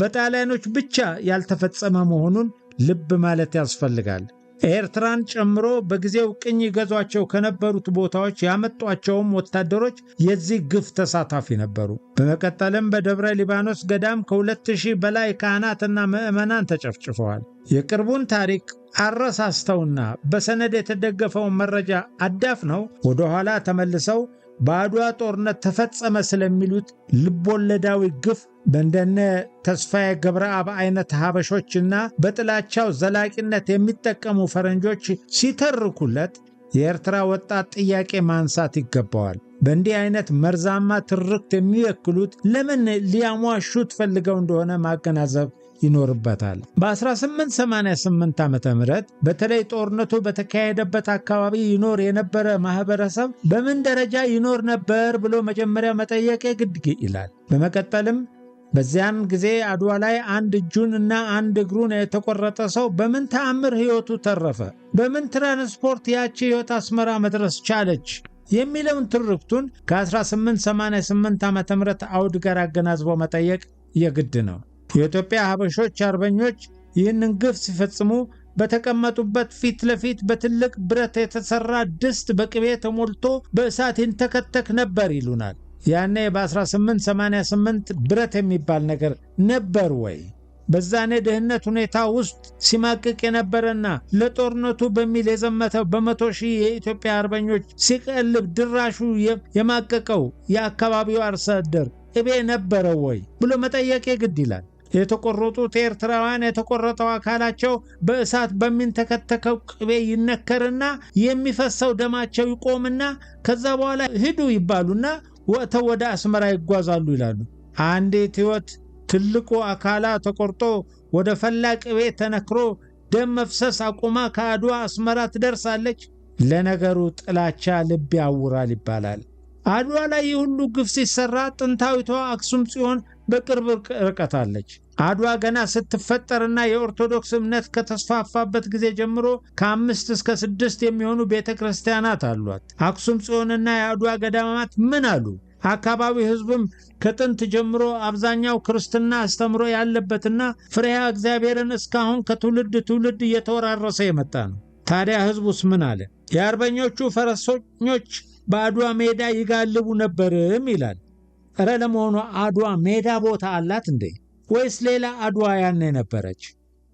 Speaker 1: በጣሊያኖች ብቻ ያልተፈጸመ መሆኑን ልብ ማለት ያስፈልጋል። ኤርትራን ጨምሮ በጊዜው ቅኝ ይገዟቸው ከነበሩት ቦታዎች ያመጧቸውም ወታደሮች የዚህ ግፍ ተሳታፊ ነበሩ። በመቀጠልም በደብረ ሊባኖስ ገዳም ከ2000 በላይ ካህናትና ምዕመናን ተጨፍጭፈዋል። የቅርቡን ታሪክ አረሳስተውና በሰነድ የተደገፈውን መረጃ አዳፍነው ወደ ኋላ ተመልሰው በአድዋ ጦርነት ተፈጸመ ስለሚሉት ልቦለዳዊ ግፍ በእንደነ ተስፋዬ ገብረአብ አይነት ሀበሾችና በጥላቻው ዘላቂነት የሚጠቀሙ ፈረንጆች ሲተርኩለት የኤርትራ ወጣት ጥያቄ ማንሳት ይገባዋል። በእንዲህ አይነት መርዛማ ትርክት የሚወክሉት ለምን ሊያሟሹት ፈልገው እንደሆነ ማገናዘብ ይኖርበታል። በ1888 ዓ.ም በተለይ ጦርነቱ በተካሄደበት አካባቢ ይኖር የነበረ ማህበረሰብ በምን ደረጃ ይኖር ነበር ብሎ መጀመሪያ መጠየቅ ግድ ይላል። በመቀጠልም በዚያን ጊዜ አድዋ ላይ አንድ እጁን እና አንድ እግሩን የተቆረጠ ሰው በምን ተአምር ሕይወቱ ተረፈ? በምን ትራንስፖርት ያቺ ሕይወት አስመራ መድረስ ቻለች? የሚለውን ትርክቱን ከ1888 ዓ.ም አውድ ጋር አገናዝቦ መጠየቅ የግድ ነው። የኢትዮጵያ ሀበሾች አርበኞች ይህንን ግፍ ሲፈጽሙ በተቀመጡበት ፊት ለፊት በትልቅ ብረት የተሰራ ድስት በቅቤ ተሞልቶ በእሳት ይንተከተክ ነበር ይሉናል። ያኔ በ1888 ብረት የሚባል ነገር ነበር ወይ? በዛኔ ድህነት ሁኔታ ውስጥ ሲማቅቅ የነበረና ለጦርነቱ በሚል የዘመተው በ100 ሺህ የኢትዮጵያ አርበኞች ሲቀልብ ድራሹ የማቀቀው የአካባቢው አርሶ አደር ቅቤ ነበረው ወይ ብሎ መጠየቅ ግድ ይላል። የተቆረጡት ኤርትራውያን የተቆረጠው አካላቸው በእሳት በሚንተከተከው ቅቤ ይነከርና የሚፈሰው ደማቸው ይቆምና ከዛ በኋላ ሂዱ ይባሉና ወጥተው ወደ አስመራ ይጓዛሉ ይላሉ። አንዲት ሕይወት ትልቁ አካላ ተቆርጦ ወደ ፈላ ቅቤ ተነክሮ ደም መፍሰስ አቁማ ከአድዋ አስመራ ትደርሳለች። ለነገሩ ጥላቻ ልብ ያውራል ይባላል። አድዋ ላይ ሁሉ ግፍ ሲሰራ ጥንታዊቷ አክሱም ጽዮን በቅርብ ርቀት አለች። አድዋ ገና ስትፈጠርና የኦርቶዶክስ እምነት ከተስፋፋበት ጊዜ ጀምሮ ከ5 እስከ 6 የሚሆኑ ቤተክርስቲያናት አሏት። አክሱም ጽዮንና የአድዋ ገዳማት ምን አሉ? አካባቢው ሕዝብም ከጥንት ጀምሮ አብዛኛው ክርስትና አስተምሮ ያለበትና ፍሬሃ እግዚአብሔርን እስካሁን ከትውልድ ትውልድ እየተወራረሰ የመጣ ነው። ታዲያ ሕዝቡስ ምን አለ? የአርበኞቹ ፈረሰኞች በአድዋ ሜዳ ይጋልቡ ነበርም ይላል። እረ ለመሆኑ አድዋ ሜዳ ቦታ አላት እንዴ? ወይስ ሌላ አድዋ ያኔ ነበረች?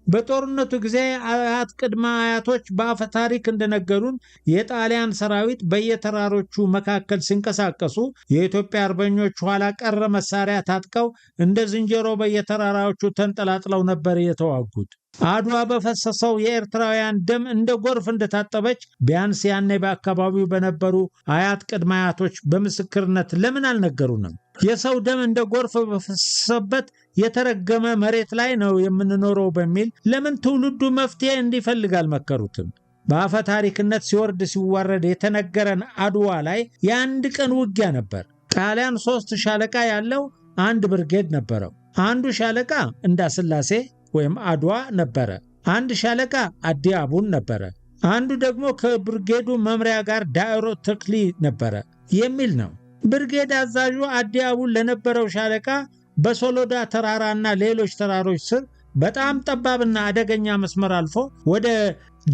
Speaker 1: በጦርነቱ ጊዜ አያት ቅድመ አያቶች በአፈ ታሪክ እንደነገሩን የጣሊያን ሰራዊት በየተራሮቹ መካከል ሲንቀሳቀሱ የኢትዮጵያ አርበኞች ኋላ ቀረ መሳሪያ ታጥቀው እንደ ዝንጀሮ በየተራራዎቹ ተንጠላጥለው ነበር የተዋጉት። አድዋ በፈሰሰው የኤርትራውያን ደም እንደ ጎርፍ እንደታጠበች ቢያንስ ያኔ በአካባቢው በነበሩ አያት ቅድመ አያቶች በምስክርነት ለምን አልነገሩንም? የሰው ደም እንደ ጎርፍ በፈሰሰበት የተረገመ መሬት ላይ ነው የምንኖረው በሚል ለምን ትውልዱ መፍትሄ እንዲፈልግ አልመከሩትም? በአፈ ታሪክነት ሲወርድ ሲዋረድ የተነገረን አድዋ ላይ የአንድ ቀን ውጊያ ነበር። ጣሊያን 3 ሻለቃ ያለው አንድ ብርጌድ ነበረው። አንዱ ሻለቃ እንዳስላሴ ወይም አድዋ ነበረ። አንድ ሻለቃ አዲ አቡን ነበረ። አንዱ ደግሞ ከብርጌዱ መምሪያ ጋር ዳዕሮ ተክሊ ነበረ የሚል ነው። ብርጌድ አዛዡ አዲ አቡን ለነበረው ሻለቃ በሶሎዳ ተራራና ሌሎች ተራሮች ስር በጣም ጠባብና አደገኛ መስመር አልፎ ወደ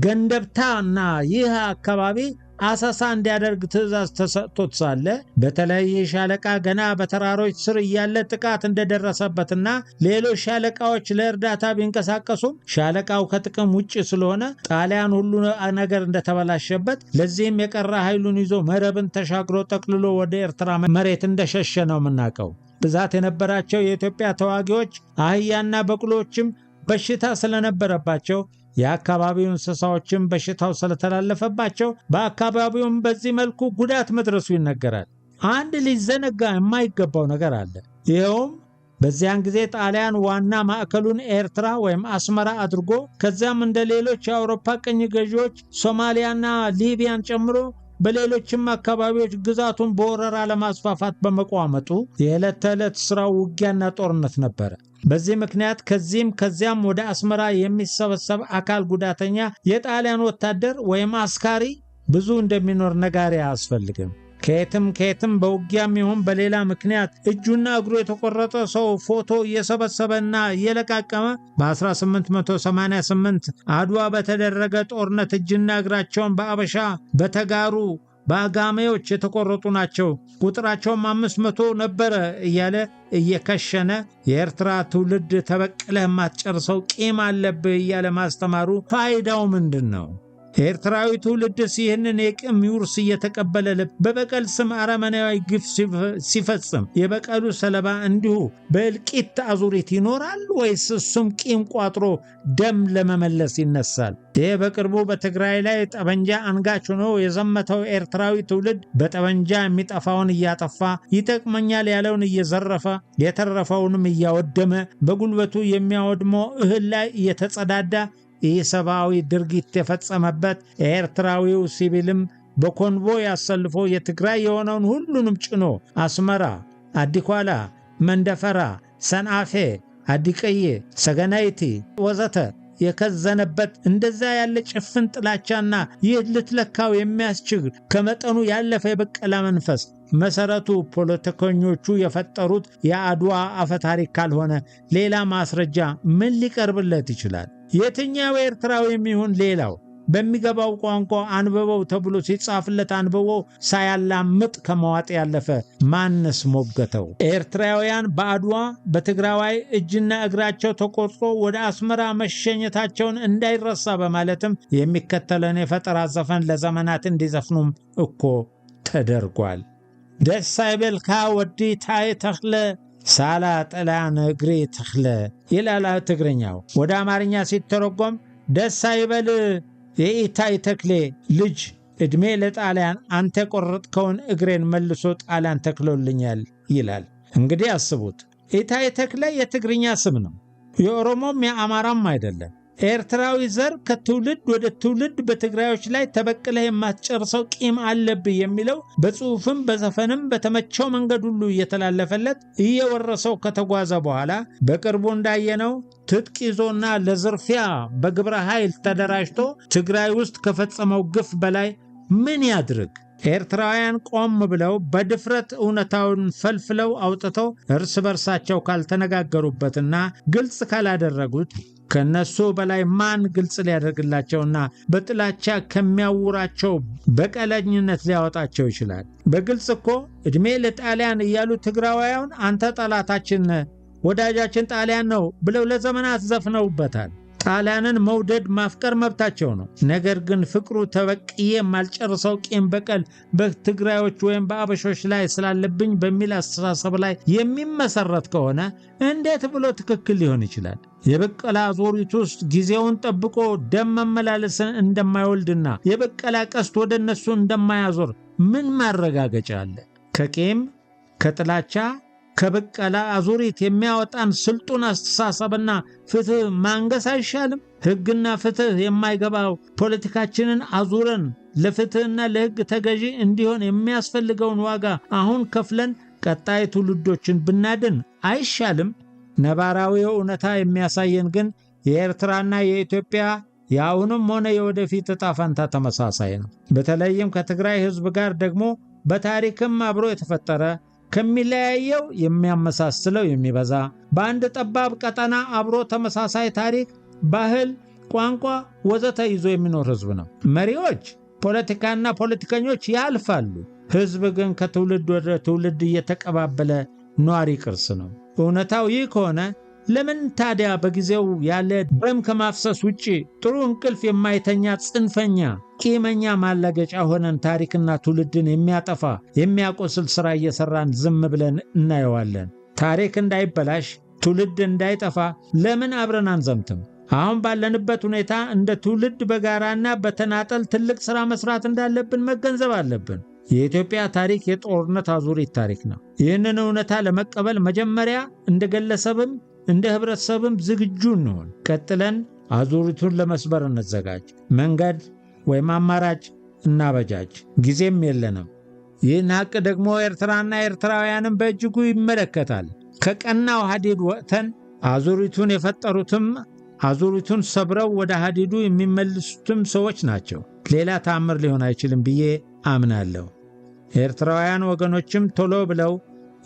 Speaker 1: ገንደብታና ይህ አካባቢ አሰሳ እንዲያደርግ ትዕዛዝ ተሰጥቶት ሳለ በተለይ ሻለቃ ገና በተራሮች ስር እያለ ጥቃት እንደደረሰበትና ሌሎች ሻለቃዎች ለእርዳታ ቢንቀሳቀሱም ሻለቃው ከጥቅም ውጭ ስለሆነ ጣሊያን ሁሉ ነገር እንደተበላሸበት ለዚህም የቀረ ኃይሉን ይዞ መረብን ተሻግሮ ጠቅልሎ ወደ ኤርትራ መሬት እንደሸሸ ነው የምናውቀው። ብዛት የነበራቸው የኢትዮጵያ ተዋጊዎች አህያና በቅሎችም በሽታ ስለነበረባቸው የአካባቢው እንስሳዎችም በሽታው ስለተላለፈባቸው በአካባቢውም በዚህ መልኩ ጉዳት መድረሱ ይነገራል። አንድ ሊዘነጋ የማይገባው ነገር አለ። ይኸውም በዚያን ጊዜ ጣሊያን ዋና ማዕከሉን ኤርትራ ወይም አስመራ አድርጎ ከዚያም እንደ ሌሎች የአውሮፓ ቅኝ ገዢዎች ሶማሊያና ሊቢያን ጨምሮ በሌሎችም አካባቢዎች ግዛቱን በወረራ ለማስፋፋት በመቋመጡ የዕለት ተዕለት ሥራው ውጊያና ጦርነት ነበረ። በዚህ ምክንያት ከዚህም ከዚያም ወደ አስመራ የሚሰበሰብ አካል ጉዳተኛ የጣሊያን ወታደር ወይም አስካሪ ብዙ እንደሚኖር ነጋሪ አያስፈልግም። ከየትም በውጊያም ይሁን በሌላ ምክንያት እጁና እግሩ የተቆረጠ ሰው ፎቶ እየሰበሰበና እየለቃቀመ በ1888 አድዋ በተደረገ ጦርነት እጅና እግራቸውን በአበሻ በተጋሩ በአጋሜዎች የተቆረጡ ናቸው፣ ቁጥራቸውም 500 ነበረ እያለ እየከሸነ የኤርትራ ትውልድ ተበቅለህ የማትጨርሰው ቂም አለብህ እያለ ማስተማሩ ፋይዳው ምንድን ነው? ኤርትራዊ ትውልድስ ይህንን የቂም ውርስ እየተቀበለ በበቀል ስም አረመናዊ ግፍ ሲፈጽም የበቀሉ ሰለባ እንዲሁ በእልቂት አዙሪት ይኖራል ወይስ እሱም ቂም ቋጥሮ ደም ለመመለስ ይነሳል? ይህ በቅርቡ በትግራይ ላይ ጠበንጃ አንጋች ሆኖ የዘመተው ኤርትራዊ ትውልድ በጠበንጃ የሚጠፋውን እያጠፋ ይጠቅመኛል ያለውን እየዘረፈ የተረፈውንም እያወደመ በጉልበቱ የሚያወድመው እህል ላይ እየተጸዳዳ ኢሰብአዊ ድርጊት የፈጸመበት ኤርትራዊው ሲቪልም በኮንቮይ አሰልፎ የትግራይ የሆነውን ሁሉንም ጭኖ አስመራ፣ አዲኳላ፣ መንደፈራ፣ ሰንአፌ፣ አዲቀዬ፣ ሰገናይቲ ወዘተ የከዘነበት እንደዛ ያለ ጭፍን ጥላቻና ይህ ልትለካው የሚያስችል ከመጠኑ ያለፈ የበቀላ መንፈስ መሰረቱ ፖለቲከኞቹ የፈጠሩት የአድዋ አፈታሪክ ካልሆነ ሌላ ማስረጃ ምን ሊቀርብለት ይችላል? የትኛው ኤርትራዊ የሚሆን ሌላው በሚገባው ቋንቋ አንብበው ተብሎ ሲጻፍለት አንብቦ ሳያላምጥ ከመዋጥ ያለፈ ማንስ ሞገተው? ኤርትራውያን በአድዋ በትግራዋይ እጅና እግራቸው ተቆርጦ ወደ አስመራ መሸኘታቸውን እንዳይረሳ በማለትም የሚከተለን የፈጠራ ዘፈን ለዘመናት እንዲዘፍኑም እኮ ተደርጓል። ደስ አይበልካ ወዲ ታይ ተኽለ ሳላ ጠላን እግሬ ተኽለ ይላል ትግርኛው። ወደ አማርኛ ሲተረጎም ደስ አይበል የኢታይ ተክሌ ልጅ ዕድሜ ለጣሊያን አንተ ቆረጥከውን እግሬን መልሶ ጣሊያን ተክሎልኛል ይላል። እንግዲህ አስቡት፣ ኢታይ ተክሌ የትግርኛ ስም ነው፣ የኦሮሞም የአማራም አይደለም። ኤርትራዊ ዘር ከትውልድ ወደ ትውልድ በትግራዮች ላይ ተበቅለህ የማትጨርሰው ቂም አለብህ የሚለው በጽሑፍም በዘፈንም በተመቸው መንገድ ሁሉ እየተላለፈለት እየወረሰው ከተጓዘ በኋላ በቅርቡ እንዳየነው ትጥቅ ይዞና ለዝርፊያ በግብረ ኃይል ተደራጅቶ ትግራይ ውስጥ ከፈጸመው ግፍ በላይ ምን ያድርግ? ኤርትራውያን ቆም ብለው በድፍረት እውነታውን ፈልፍለው አውጥተው እርስ በርሳቸው ካልተነጋገሩበትና ግልጽ ካላደረጉት ከነሱ በላይ ማን ግልጽ ሊያደርግላቸውና በጥላቻ ከሚያውራቸው በቀለኝነት ሊያወጣቸው ይችላል? በግልጽ እኮ ዕድሜ ለጣሊያን እያሉ ትግራዋያን አንተ ጠላታችን ወዳጃችን ጣሊያን ነው ብለው ለዘመናት ዘፍነውበታል። ጣሊያንን መውደድ ማፍቀር መብታቸው ነው። ነገር ግን ፍቅሩ ተበቅዬ ማልጨርሰው ቂም በቀል በትግራዮች ወይም በአበሾች ላይ ስላለብኝ በሚል አስተሳሰብ ላይ የሚመሰረት ከሆነ እንዴት ብሎ ትክክል ሊሆን ይችላል? የበቀላ አዙሪት ውስጥ ጊዜውን ጠብቆ ደም መመላለስን እንደማይወልድና የበቀላ ቀስት ወደ እነሱ እንደማያዞር ምን ማረጋገጫ አለ? ከቂም ከጥላቻ ከበቀላ አዙሪት የሚያወጣን ስልጡን አስተሳሰብና ፍትህ ማንገስ አይሻልም? ሕግና ፍትህ የማይገባው ፖለቲካችንን አዙረን ለፍትህና ለሕግ ተገዢ እንዲሆን የሚያስፈልገውን ዋጋ አሁን ከፍለን ቀጣይ ትውልዶችን ብናድን አይሻልም? ነባራዊው እውነታ የሚያሳየን ግን የኤርትራና የኢትዮጵያ የአሁንም ሆነ የወደፊት ዕጣ ፈንታ ተመሳሳይ ነው። በተለይም ከትግራይ ሕዝብ ጋር ደግሞ በታሪክም አብሮ የተፈጠረ ከሚለያየው የሚያመሳስለው የሚበዛ በአንድ ጠባብ ቀጠና አብሮ ተመሳሳይ ታሪክ፣ ባህል፣ ቋንቋ ወዘተ ይዞ የሚኖር ሕዝብ ነው። መሪዎች ፖለቲካና ፖለቲከኞች ያልፋሉ። ሕዝብ ግን ከትውልድ ወደ ትውልድ እየተቀባበለ ኗሪ ቅርስ ነው። እውነታው ይህ ከሆነ ለምን ታዲያ በጊዜው ያለ ደም ከማፍሰስ ውጪ ጥሩ እንቅልፍ የማይተኛ ጽንፈኛ ቂመኛ ማላገጫ ሆነን ታሪክና ትውልድን የሚያጠፋ የሚያቆስል ሥራ እየሠራን ዝም ብለን እናየዋለን? ታሪክ እንዳይበላሽ ትውልድ እንዳይጠፋ ለምን አብረን አንዘምትም? አሁን ባለንበት ሁኔታ እንደ ትውልድ በጋራና በተናጠል ትልቅ ሥራ መስራት እንዳለብን መገንዘብ አለብን። የኢትዮጵያ ታሪክ የጦርነት አዙሪት ታሪክ ነው። ይህንን እውነታ ለመቀበል መጀመሪያ እንደ ግለሰብም እንደ ህብረተሰብም ዝግጁ እንሆን። ቀጥለን አዙሪቱን ለመስበር እንዘጋጅ። መንገድ ወይም አማራጭ እናበጃጅ። ጊዜም የለንም። ይህን ሐቅ ደግሞ ኤርትራና ኤርትራውያንም በእጅጉ ይመለከታል። ከቀናው ሐዲድ ወጥተን አዙሪቱን የፈጠሩትም አዙሪቱን ሰብረው ወደ ሐዲዱ የሚመልሱትም ሰዎች ናቸው። ሌላ ተአምር ሊሆን አይችልም ብዬ አምናለሁ። ኤርትራውያን ወገኖችም ቶሎ ብለው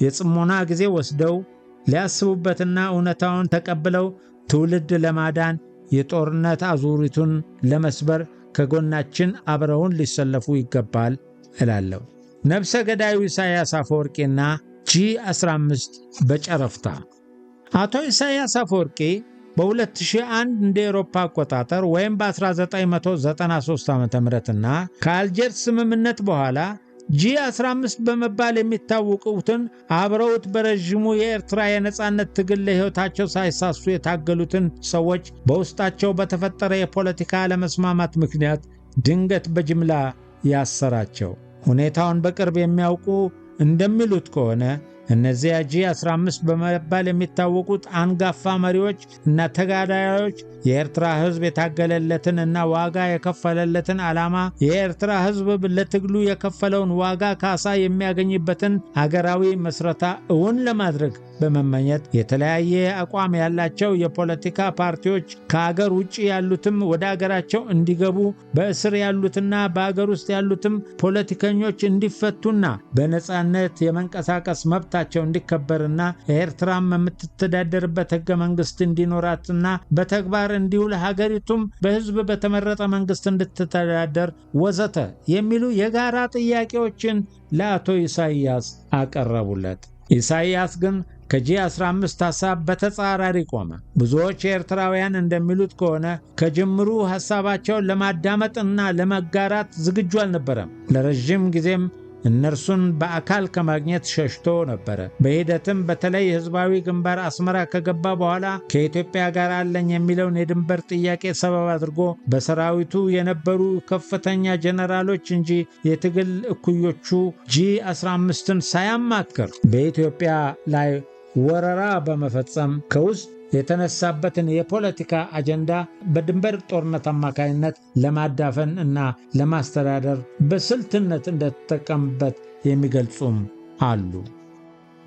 Speaker 1: የጽሞና ጊዜ ወስደው ሊያስቡበትና እውነታውን ተቀብለው ትውልድ ለማዳን የጦርነት አዙሪቱን ለመስበር ከጎናችን አብረውን ሊሰለፉ ይገባል እላለሁ። ነፍሰ ገዳዩ ኢሳያስ አፈወርቂና G15 በጨረፍታ። አቶ ኢሳያስ አፈወርቂ በ2001 እንደ አውሮፓ አቆጣጠር ወይም በ1993 ዓ.ም ከአልጀርስ ስምምነት በኋላ G15 በመባል የሚታወቁትን አብረውት በረዥሙ የኤርትራ የነጻነት ትግል ለሕይወታቸው ሳይሳሱ የታገሉትን ሰዎች በውስጣቸው በተፈጠረ የፖለቲካ አለመስማማት ምክንያት ድንገት በጅምላ ያሰራቸው። ሁኔታውን በቅርብ የሚያውቁ እንደሚሉት ከሆነ እነዚያ G15 በመባል የሚታወቁት አንጋፋ መሪዎች እና ተጋዳዮች የኤርትራ ሕዝብ የታገለለትን እና ዋጋ የከፈለለትን ዓላማ የኤርትራ ሕዝብ ለትግሉ የከፈለውን ዋጋ ካሳ የሚያገኝበትን አገራዊ መስረታ እውን ለማድረግ በመመኘት የተለያየ አቋም ያላቸው የፖለቲካ ፓርቲዎች ከአገር ውጭ ያሉትም ወደ አገራቸው እንዲገቡ በእስር ያሉትና በአገር ውስጥ ያሉትም ፖለቲከኞች እንዲፈቱና በነጻነት የመንቀሳቀስ መብታቸው እንዲከበርና ኤርትራም የምትተዳደርበት ሕገ መንግሥት እንዲኖራትና በተግባር እንዲውል ሀገሪቱም በሕዝብ በተመረጠ መንግሥት እንድትተዳደር ወዘተ የሚሉ የጋራ ጥያቄዎችን ለአቶ ኢሳያስ አቀረቡለት። ኢሳያስ ግን ከG15 ሐሳብ በተጻራሪ ቆመ። ብዙዎች ኤርትራውያን እንደሚሉት ከሆነ ከጅምሩ ሐሳባቸውን ለማዳመጥና ለመጋራት ዝግጁ አልነበረም። ለረጅም ጊዜም እነርሱን በአካል ከማግኘት ሸሽቶ ነበረ። በሂደትም በተለይ ሕዝባዊ ግንባር አስመራ ከገባ በኋላ ከኢትዮጵያ ጋር አለኝ የሚለውን የድንበር ጥያቄ ሰበብ አድርጎ በሰራዊቱ የነበሩ ከፍተኛ ጀነራሎች እንጂ የትግል እኩዮቹ G15ን ሳያማክር በኢትዮጵያ ላይ ወረራ በመፈጸም ከውስጥ የተነሳበትን የፖለቲካ አጀንዳ በድንበር ጦርነት አማካይነት ለማዳፈን እና ለማስተዳደር በስልትነት እንደተጠቀምበት የሚገልጹም አሉ።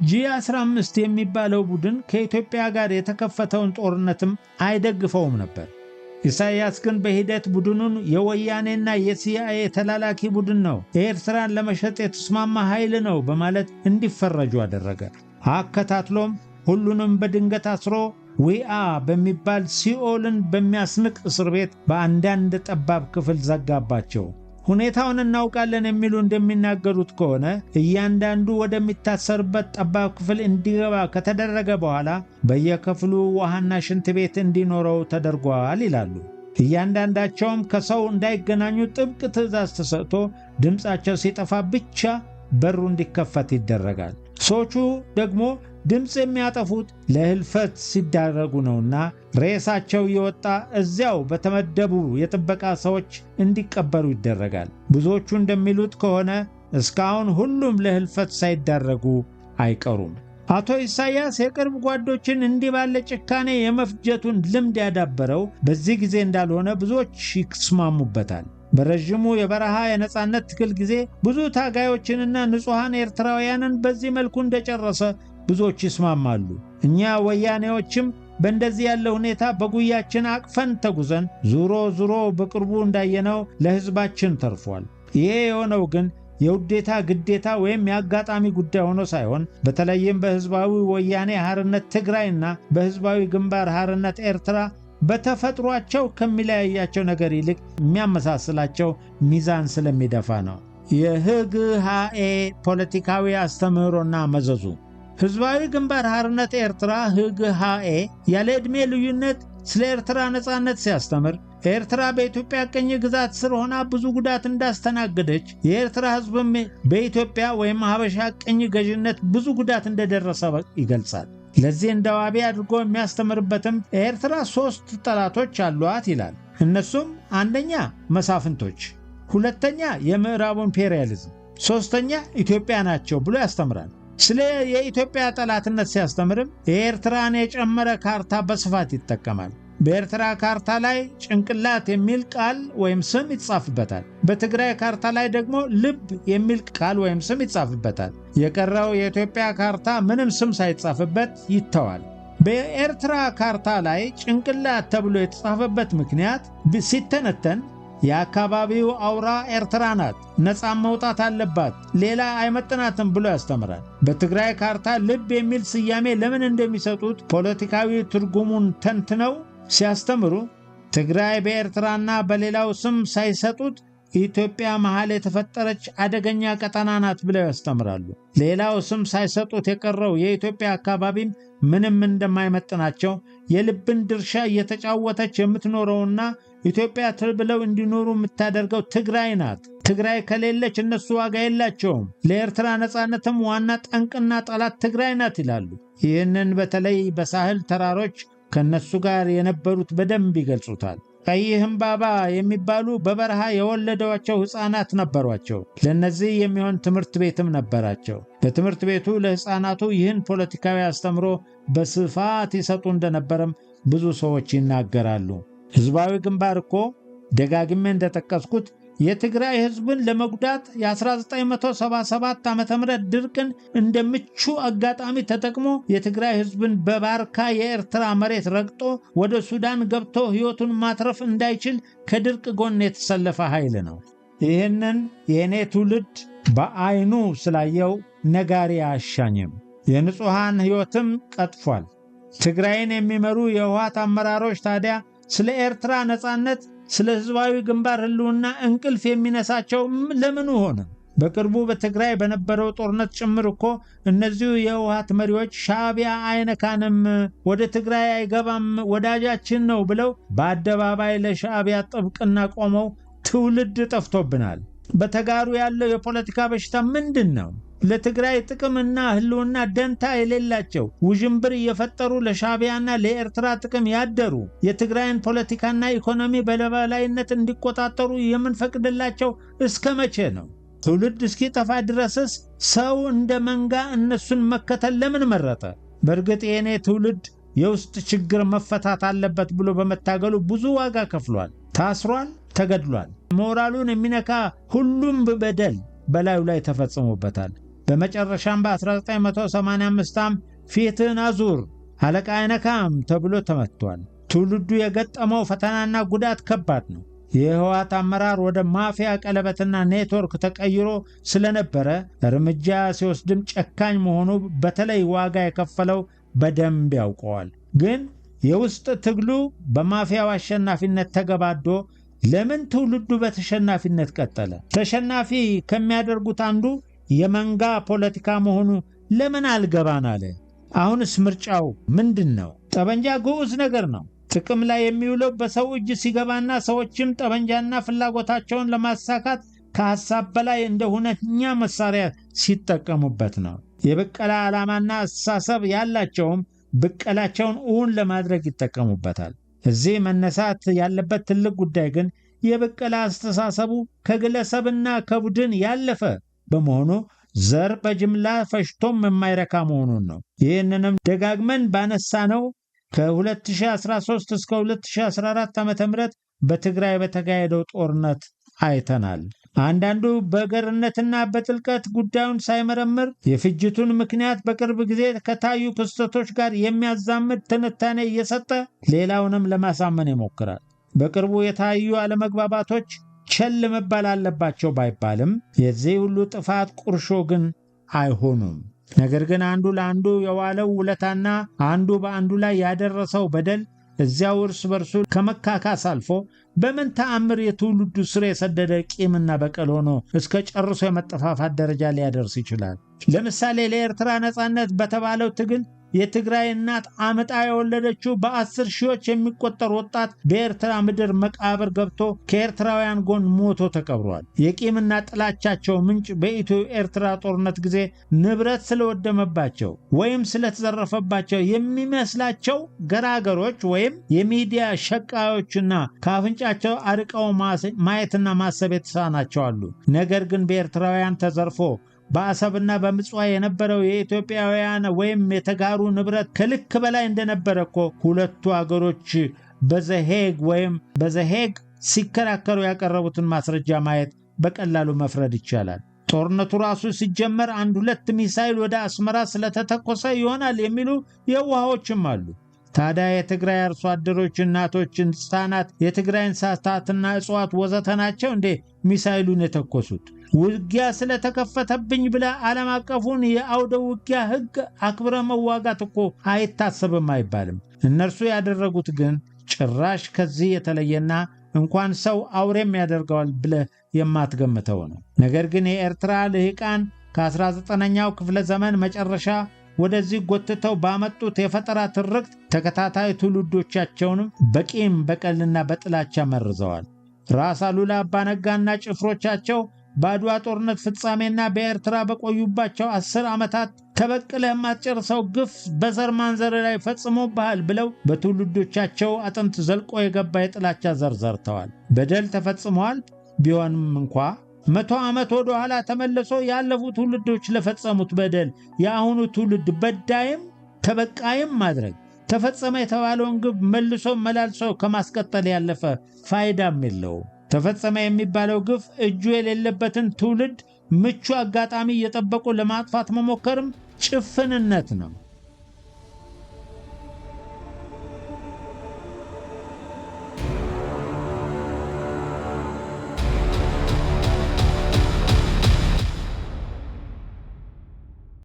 Speaker 1: G15 የሚባለው ቡድን ከኢትዮጵያ ጋር የተከፈተውን ጦርነትም አይደግፈውም ነበር። ኢሳያስ ግን በሂደት ቡድኑን የወያኔና የሲአይኤ ተላላኪ ቡድን ነው፣ ኤርትራን ለመሸጥ የተስማማ ኃይል ነው በማለት እንዲፈረጁ አደረገ። አከታትሎም ሁሉንም በድንገት አስሮ ዊአ በሚባል ሲኦልን በሚያስንቅ እስር ቤት በአንዳንድ ጠባብ ክፍል ዘጋባቸው። ሁኔታውን እናውቃለን የሚሉ እንደሚናገሩት ከሆነ እያንዳንዱ ወደሚታሰርበት ጠባብ ክፍል እንዲገባ ከተደረገ በኋላ በየክፍሉ ውሃና ሽንት ቤት እንዲኖረው ተደርጓል ይላሉ። እያንዳንዳቸውም ከሰው እንዳይገናኙ ጥብቅ ትዕዛዝ ተሰጥቶ ድምፃቸው ሲጠፋ ብቻ በሩ እንዲከፈት ይደረጋል። ሰዎቹ ደግሞ ድምፅ የሚያጠፉት ለህልፈት ሲዳረጉ ነውና ሬሳቸው እየወጣ እዚያው በተመደቡ የጥበቃ ሰዎች እንዲቀበሩ ይደረጋል። ብዙዎቹ እንደሚሉት ከሆነ እስካሁን ሁሉም ለህልፈት ሳይዳረጉ አይቀሩም። አቶ ኢሳያስ የቅርብ ጓዶችን እንዲህ ባለ ጭካኔ የመፍጀቱን ልምድ ያዳበረው በዚህ ጊዜ እንዳልሆነ ብዙዎች ይስማሙበታል። በረዥሙ የበረሃ የነጻነት ትግል ጊዜ ብዙ ታጋዮችንና ንጹሐን ኤርትራውያንን በዚህ መልኩ እንደጨረሰ ብዙዎች ይስማማሉ። እኛ ወያኔዎችም በእንደዚህ ያለ ሁኔታ በጉያችን አቅፈን ተጉዘን ዙሮ በቅርቡ እንዳየነው ለሕዝባችን ተርፏል። ይሄ የሆነው ግን የውዴታ ግዴታ ወይም የአጋጣሚ ጉዳይ ሆኖ ሳይሆን በተለይም በሕዝባዊ ወያኔ ሓርነት ትግራይና በሕዝባዊ ግንባር ሓርነት ኤርትራ በተፈጥሯቸው ከሚለያያቸው ነገር ይልቅ የሚያመሳስላቸው ሚዛን ስለሚደፋ ነው። የህግሃኤ ፖለቲካዊ አስተምህሮና መዘዙ ህዝባዊ ግንባር ሓርነት ኤርትራ ህግሃኤ ያለ ዕድሜ ልዩነት ስለ ኤርትራ ነጻነት ሲያስተምር ኤርትራ በኢትዮጵያ ቅኝ ግዛት ስር ሆና ብዙ ጉዳት እንዳስተናገደች የኤርትራ ህዝብም በኢትዮጵያ ወይም ሀበሻ ቅኝ ገዥነት ብዙ ጉዳት እንደደረሰ ይገልጻል። ለዚህ እንደ ዋቢ አድርጎ የሚያስተምርበትም ኤርትራ 3 ጠላቶች አሏት ይላል። እነሱም አንደኛ መሳፍንቶች፣ ሁለተኛ የምዕራቡ ኢምፔሪያሊዝም፣ ሶስተኛ ኢትዮጵያ ናቸው ብሎ ያስተምራል። ስለ የኢትዮጵያ ጠላትነት ሲያስተምርም የኤርትራን የጨመረ ካርታ በስፋት ይጠቀማል። በኤርትራ ካርታ ላይ ጭንቅላት የሚል ቃል ወይም ስም ይጻፍበታል። በትግራይ ካርታ ላይ ደግሞ ልብ የሚል ቃል ወይም ስም ይጻፍበታል። የቀረው የኢትዮጵያ ካርታ ምንም ስም ሳይጻፍበት ይተዋል። በኤርትራ ካርታ ላይ ጭንቅላት ተብሎ የተጻፈበት ምክንያት ሲተነተን የአካባቢው አውራ ኤርትራ ናት፣ ነፃ መውጣት አለባት፣ ሌላ አይመጥናትም ብሎ ያስተምራል። በትግራይ ካርታ ልብ የሚል ስያሜ ለምን እንደሚሰጡት ፖለቲካዊ ትርጉሙን ተንትነው ሲያስተምሩ ትግራይ በኤርትራና በሌላው ስም ሳይሰጡት ኢትዮጵያ መሃል የተፈጠረች አደገኛ ቀጠና ናት ብለው ያስተምራሉ። ሌላው ስም ሳይሰጡት የቀረው የኢትዮጵያ አካባቢም ምንም እንደማይመጥናቸው የልብን ድርሻ እየተጫወተች የምትኖረውና ኢትዮጵያ ብለው እንዲኖሩ የምታደርገው ትግራይ ናት። ትግራይ ከሌለች እነሱ ዋጋ የላቸውም። ለኤርትራ ነጻነትም ዋና ጠንቅና ጠላት ትግራይ ናት ይላሉ። ይህንን በተለይ በሳህል ተራሮች ከነሱ ጋር የነበሩት በደንብ ይገልጹታል። ቀይ ህምባባ የሚባሉ በበረሃ የወለዷቸው ሕፃናት ነበሯቸው። ለነዚህ የሚሆን ትምህርት ቤትም ነበራቸው። በትምህርት ቤቱ ለሕፃናቱ ይህን ፖለቲካዊ አስተምሮ በስፋት ይሰጡ እንደነበረም ብዙ ሰዎች ይናገራሉ። ህዝባዊ ግንባር እኮ ደጋግሜ እንደጠቀስኩት የትግራይ ህዝብን ለመጉዳት የ1977 ዓ.ም ድርቅን እንደምቹ አጋጣሚ ተጠቅሞ የትግራይ ህዝብን በባርካ የኤርትራ መሬት ረግጦ ወደ ሱዳን ገብቶ ህይወቱን ማትረፍ እንዳይችል ከድርቅ ጎን የተሰለፈ ኃይል ነው። ይህንን የኔ ትውልድ በአይኑ ስላየው ነጋሪ አያሻኝም። የንጹሃን ህይወትም ቀጥፏል። ትግራይን የሚመሩ የህወሓት አመራሮች ታዲያ ስለ ኤርትራ ነጻነት፣ ስለ ህዝባዊ ግንባር ህልውና እንቅልፍ የሚነሳቸው ለምን ሆነ? በቅርቡ በትግራይ በነበረው ጦርነት ጭምር እኮ እነዚሁ የህወሓት መሪዎች ሻዕቢያ አይነካንም፣ ወደ ትግራይ አይገባም፣ ወዳጃችን ነው ብለው በአደባባይ ለሻዕቢያ ጥብቅና ቆመው ትውልድ ጠፍቶብናል። በተጋሩ ያለው የፖለቲካ በሽታ ምንድን ነው? ለትግራይ ጥቅምና ህልውና ደንታ የሌላቸው ውዥንብር እየፈጠሩ ለሻዕቢያና ለኤርትራ ጥቅም ያደሩ የትግራይን ፖለቲካና ኢኮኖሚ በበላይነት እንዲቆጣጠሩ የምንፈቅድላቸው እስከ መቼ ነው? ትውልድ እስኪጠፋ ድረስስ ሰው እንደ መንጋ እነሱን መከተል ለምን መረጠ? በእርግጥ የኔ ትውልድ የውስጥ ችግር መፈታት አለበት ብሎ በመታገሉ ብዙ ዋጋ ከፍሏል፣ ታስሯል፣ ተገድሏል። ሞራሉን የሚነካ ሁሉም በደል በላዩ ላይ ተፈጽሞበታል። በመጨረሻም በ1985 ፊትህን አዙር አለቃ አይነካም ተብሎ ተመቷል። ትውልዱ የገጠመው ፈተናና ጉዳት ከባድ ነው። የህወሓት አመራር ወደ ማፊያ ቀለበትና ኔትወርክ ተቀይሮ ስለነበረ እርምጃ ሲወስድም ጨካኝ መሆኑ በተለይ ዋጋ የከፈለው በደንብ ያውቀዋል። ግን የውስጥ ትግሉ በማፊያው አሸናፊነት ተገባዶ ለምን ትውልዱ በተሸናፊነት ቀጠለ? ተሸናፊ ከሚያደርጉት አንዱ የመንጋ ፖለቲካ መሆኑ ለምን አልገባን አለ? አሁንስ ምርጫው ምንድን ነው? ጠበንጃ ግዑዝ ነገር ነው። ጥቅም ላይ የሚውለው በሰው እጅ ሲገባና ሰዎችም ጠበንጃና ፍላጎታቸውን ለማሳካት ከሐሳብ በላይ እንደ ሁነኛ መሳሪያ ሲጠቀሙበት ነው። የብቀላ ዓላማና አስተሳሰብ ያላቸውም ብቀላቸውን እውን ለማድረግ ይጠቀሙበታል። እዚህ መነሳት ያለበት ትልቅ ጉዳይ ግን የብቀላ አስተሳሰቡ ከግለሰብና ከቡድን ያለፈ በመሆኑ ዘር በጅምላ ፈሽቶም የማይረካ መሆኑን ነው። ይህንንም ደጋግመን ባነሳነው ከ2013 እስከ 2014 ዓ.ም በትግራይ በተካሄደው ጦርነት አይተናል። አንዳንዱ በገርነትና በጥልቀት ጉዳዩን ሳይመረምር የፍጅቱን ምክንያት በቅርብ ጊዜ ከታዩ ክስተቶች ጋር የሚያዛምድ ትንታኔ እየሰጠ ሌላውንም ለማሳመን ይሞክራል። በቅርቡ የታዩ አለመግባባቶች ቸል መባል አለባቸው ባይባልም የዚህ ሁሉ ጥፋት ቁርሾ ግን አይሆኑም። ነገር ግን አንዱ ለአንዱ የዋለው ውለታና አንዱ በአንዱ ላይ ያደረሰው በደል እዚያው እርስ በርሱ ከመካካስ አልፎ በምን ተአምር የትውልዱ ስር የሰደደ ቂምና በቀል ሆኖ እስከ ጨርሶ የመጠፋፋት ደረጃ ሊያደርስ ይችላል? ለምሳሌ ለኤርትራ ነጻነት በተባለው ትግል የትግራይ እናት አምጣ የወለደችው በ10 ሺዎች የሚቆጠር ወጣት በኤርትራ ምድር መቃብር ገብቶ ከኤርትራውያን ጎን ሞቶ ተቀብሯል። የቂምና ጥላቻቸው ምንጭ በኢትዮ ኤርትራ ጦርነት ጊዜ ንብረት ስለወደመባቸው ወይም ስለተዘረፈባቸው የሚመስላቸው ገራገሮች ወይም የሚዲያ ሸቃዮችና ከአፍንጫቸው አርቀው ማየትና ማሰብ የተሳናቸው አሉ። ነገር ግን በኤርትራውያን ተዘርፎ በአሰብና በምጽዋ የነበረው የኢትዮጵያውያን ወይም የተጋሩ ንብረት ከልክ በላይ እንደነበረ እኮ ሁለቱ አገሮች በዘሄግ ሲከራከሩ ያቀረቡትን ማስረጃ ማየት በቀላሉ መፍረድ ይቻላል። ጦርነቱ ራሱ ሲጀመር 1-2 ሚሳኤል ወደ አስመራ ስለተተኮሰ ይሆናል የሚሉ የዋሆችም አሉ። ታዲያ የትግራይ አርሶ አደሮች፣ እናቶች፣ ሕፃናት፣ የትግራይ እንስሳትና እጽዋት ወዘተ ናቸው እንዴ ሚሳኤሉን የተኮሱት? ውጊያ ስለተከፈተብኝ ብለ ዓለም አቀፉን የአውደ ውጊያ ሕግ አክብረ መዋጋት እኮ አይታሰብም አይባልም። እነርሱ ያደረጉት ግን ጭራሽ ከዚህ የተለየና እንኳን ሰው አውሬም ያደርገዋል ብለ የማትገምተው ነው። ነገር ግን የኤርትራ ልሂቃን ከ19ኛው ክፍለ ዘመን መጨረሻ ወደዚህ ጎትተው ባመጡት የፈጠራ ትርክት ተከታታይ ትውልዶቻቸውንም በቂም በቀልና በጥላቻ መርዘዋል። ራስ አሉላ አባነጋና ጭፍሮቻቸው በአድዋ ጦርነት ፍጻሜና በኤርትራ በቆዩባቸው 10 ዓመታት ተበቅለህ የማትጨርሰው ግፍ በዘር ማንዘር ላይ ፈጽሞብሃል ብለው በትውልዶቻቸው አጥንት ዘልቆ የገባ የጥላቻ ዘር ዘርተዋል። በደል ተፈጽሟል። ቢሆንም እንኳ 100 ዓመት ወደ ኋላ ተመልሶ ያለፉ ትውልዶች ለፈጸሙት በደል የአሁኑ ትውልድ በዳይም ተበቃይም ማድረግ ተፈጸመ የተባለውን ግብ መልሶ መላልሶ ከማስቀጠል ያለፈ ፋይዳም የለው። ተፈጸመ የሚባለው ግፍ እጁ የሌለበትን ትውልድ ምቹ አጋጣሚ እየጠበቁ ለማጥፋት መሞከርም ጭፍንነት ነው።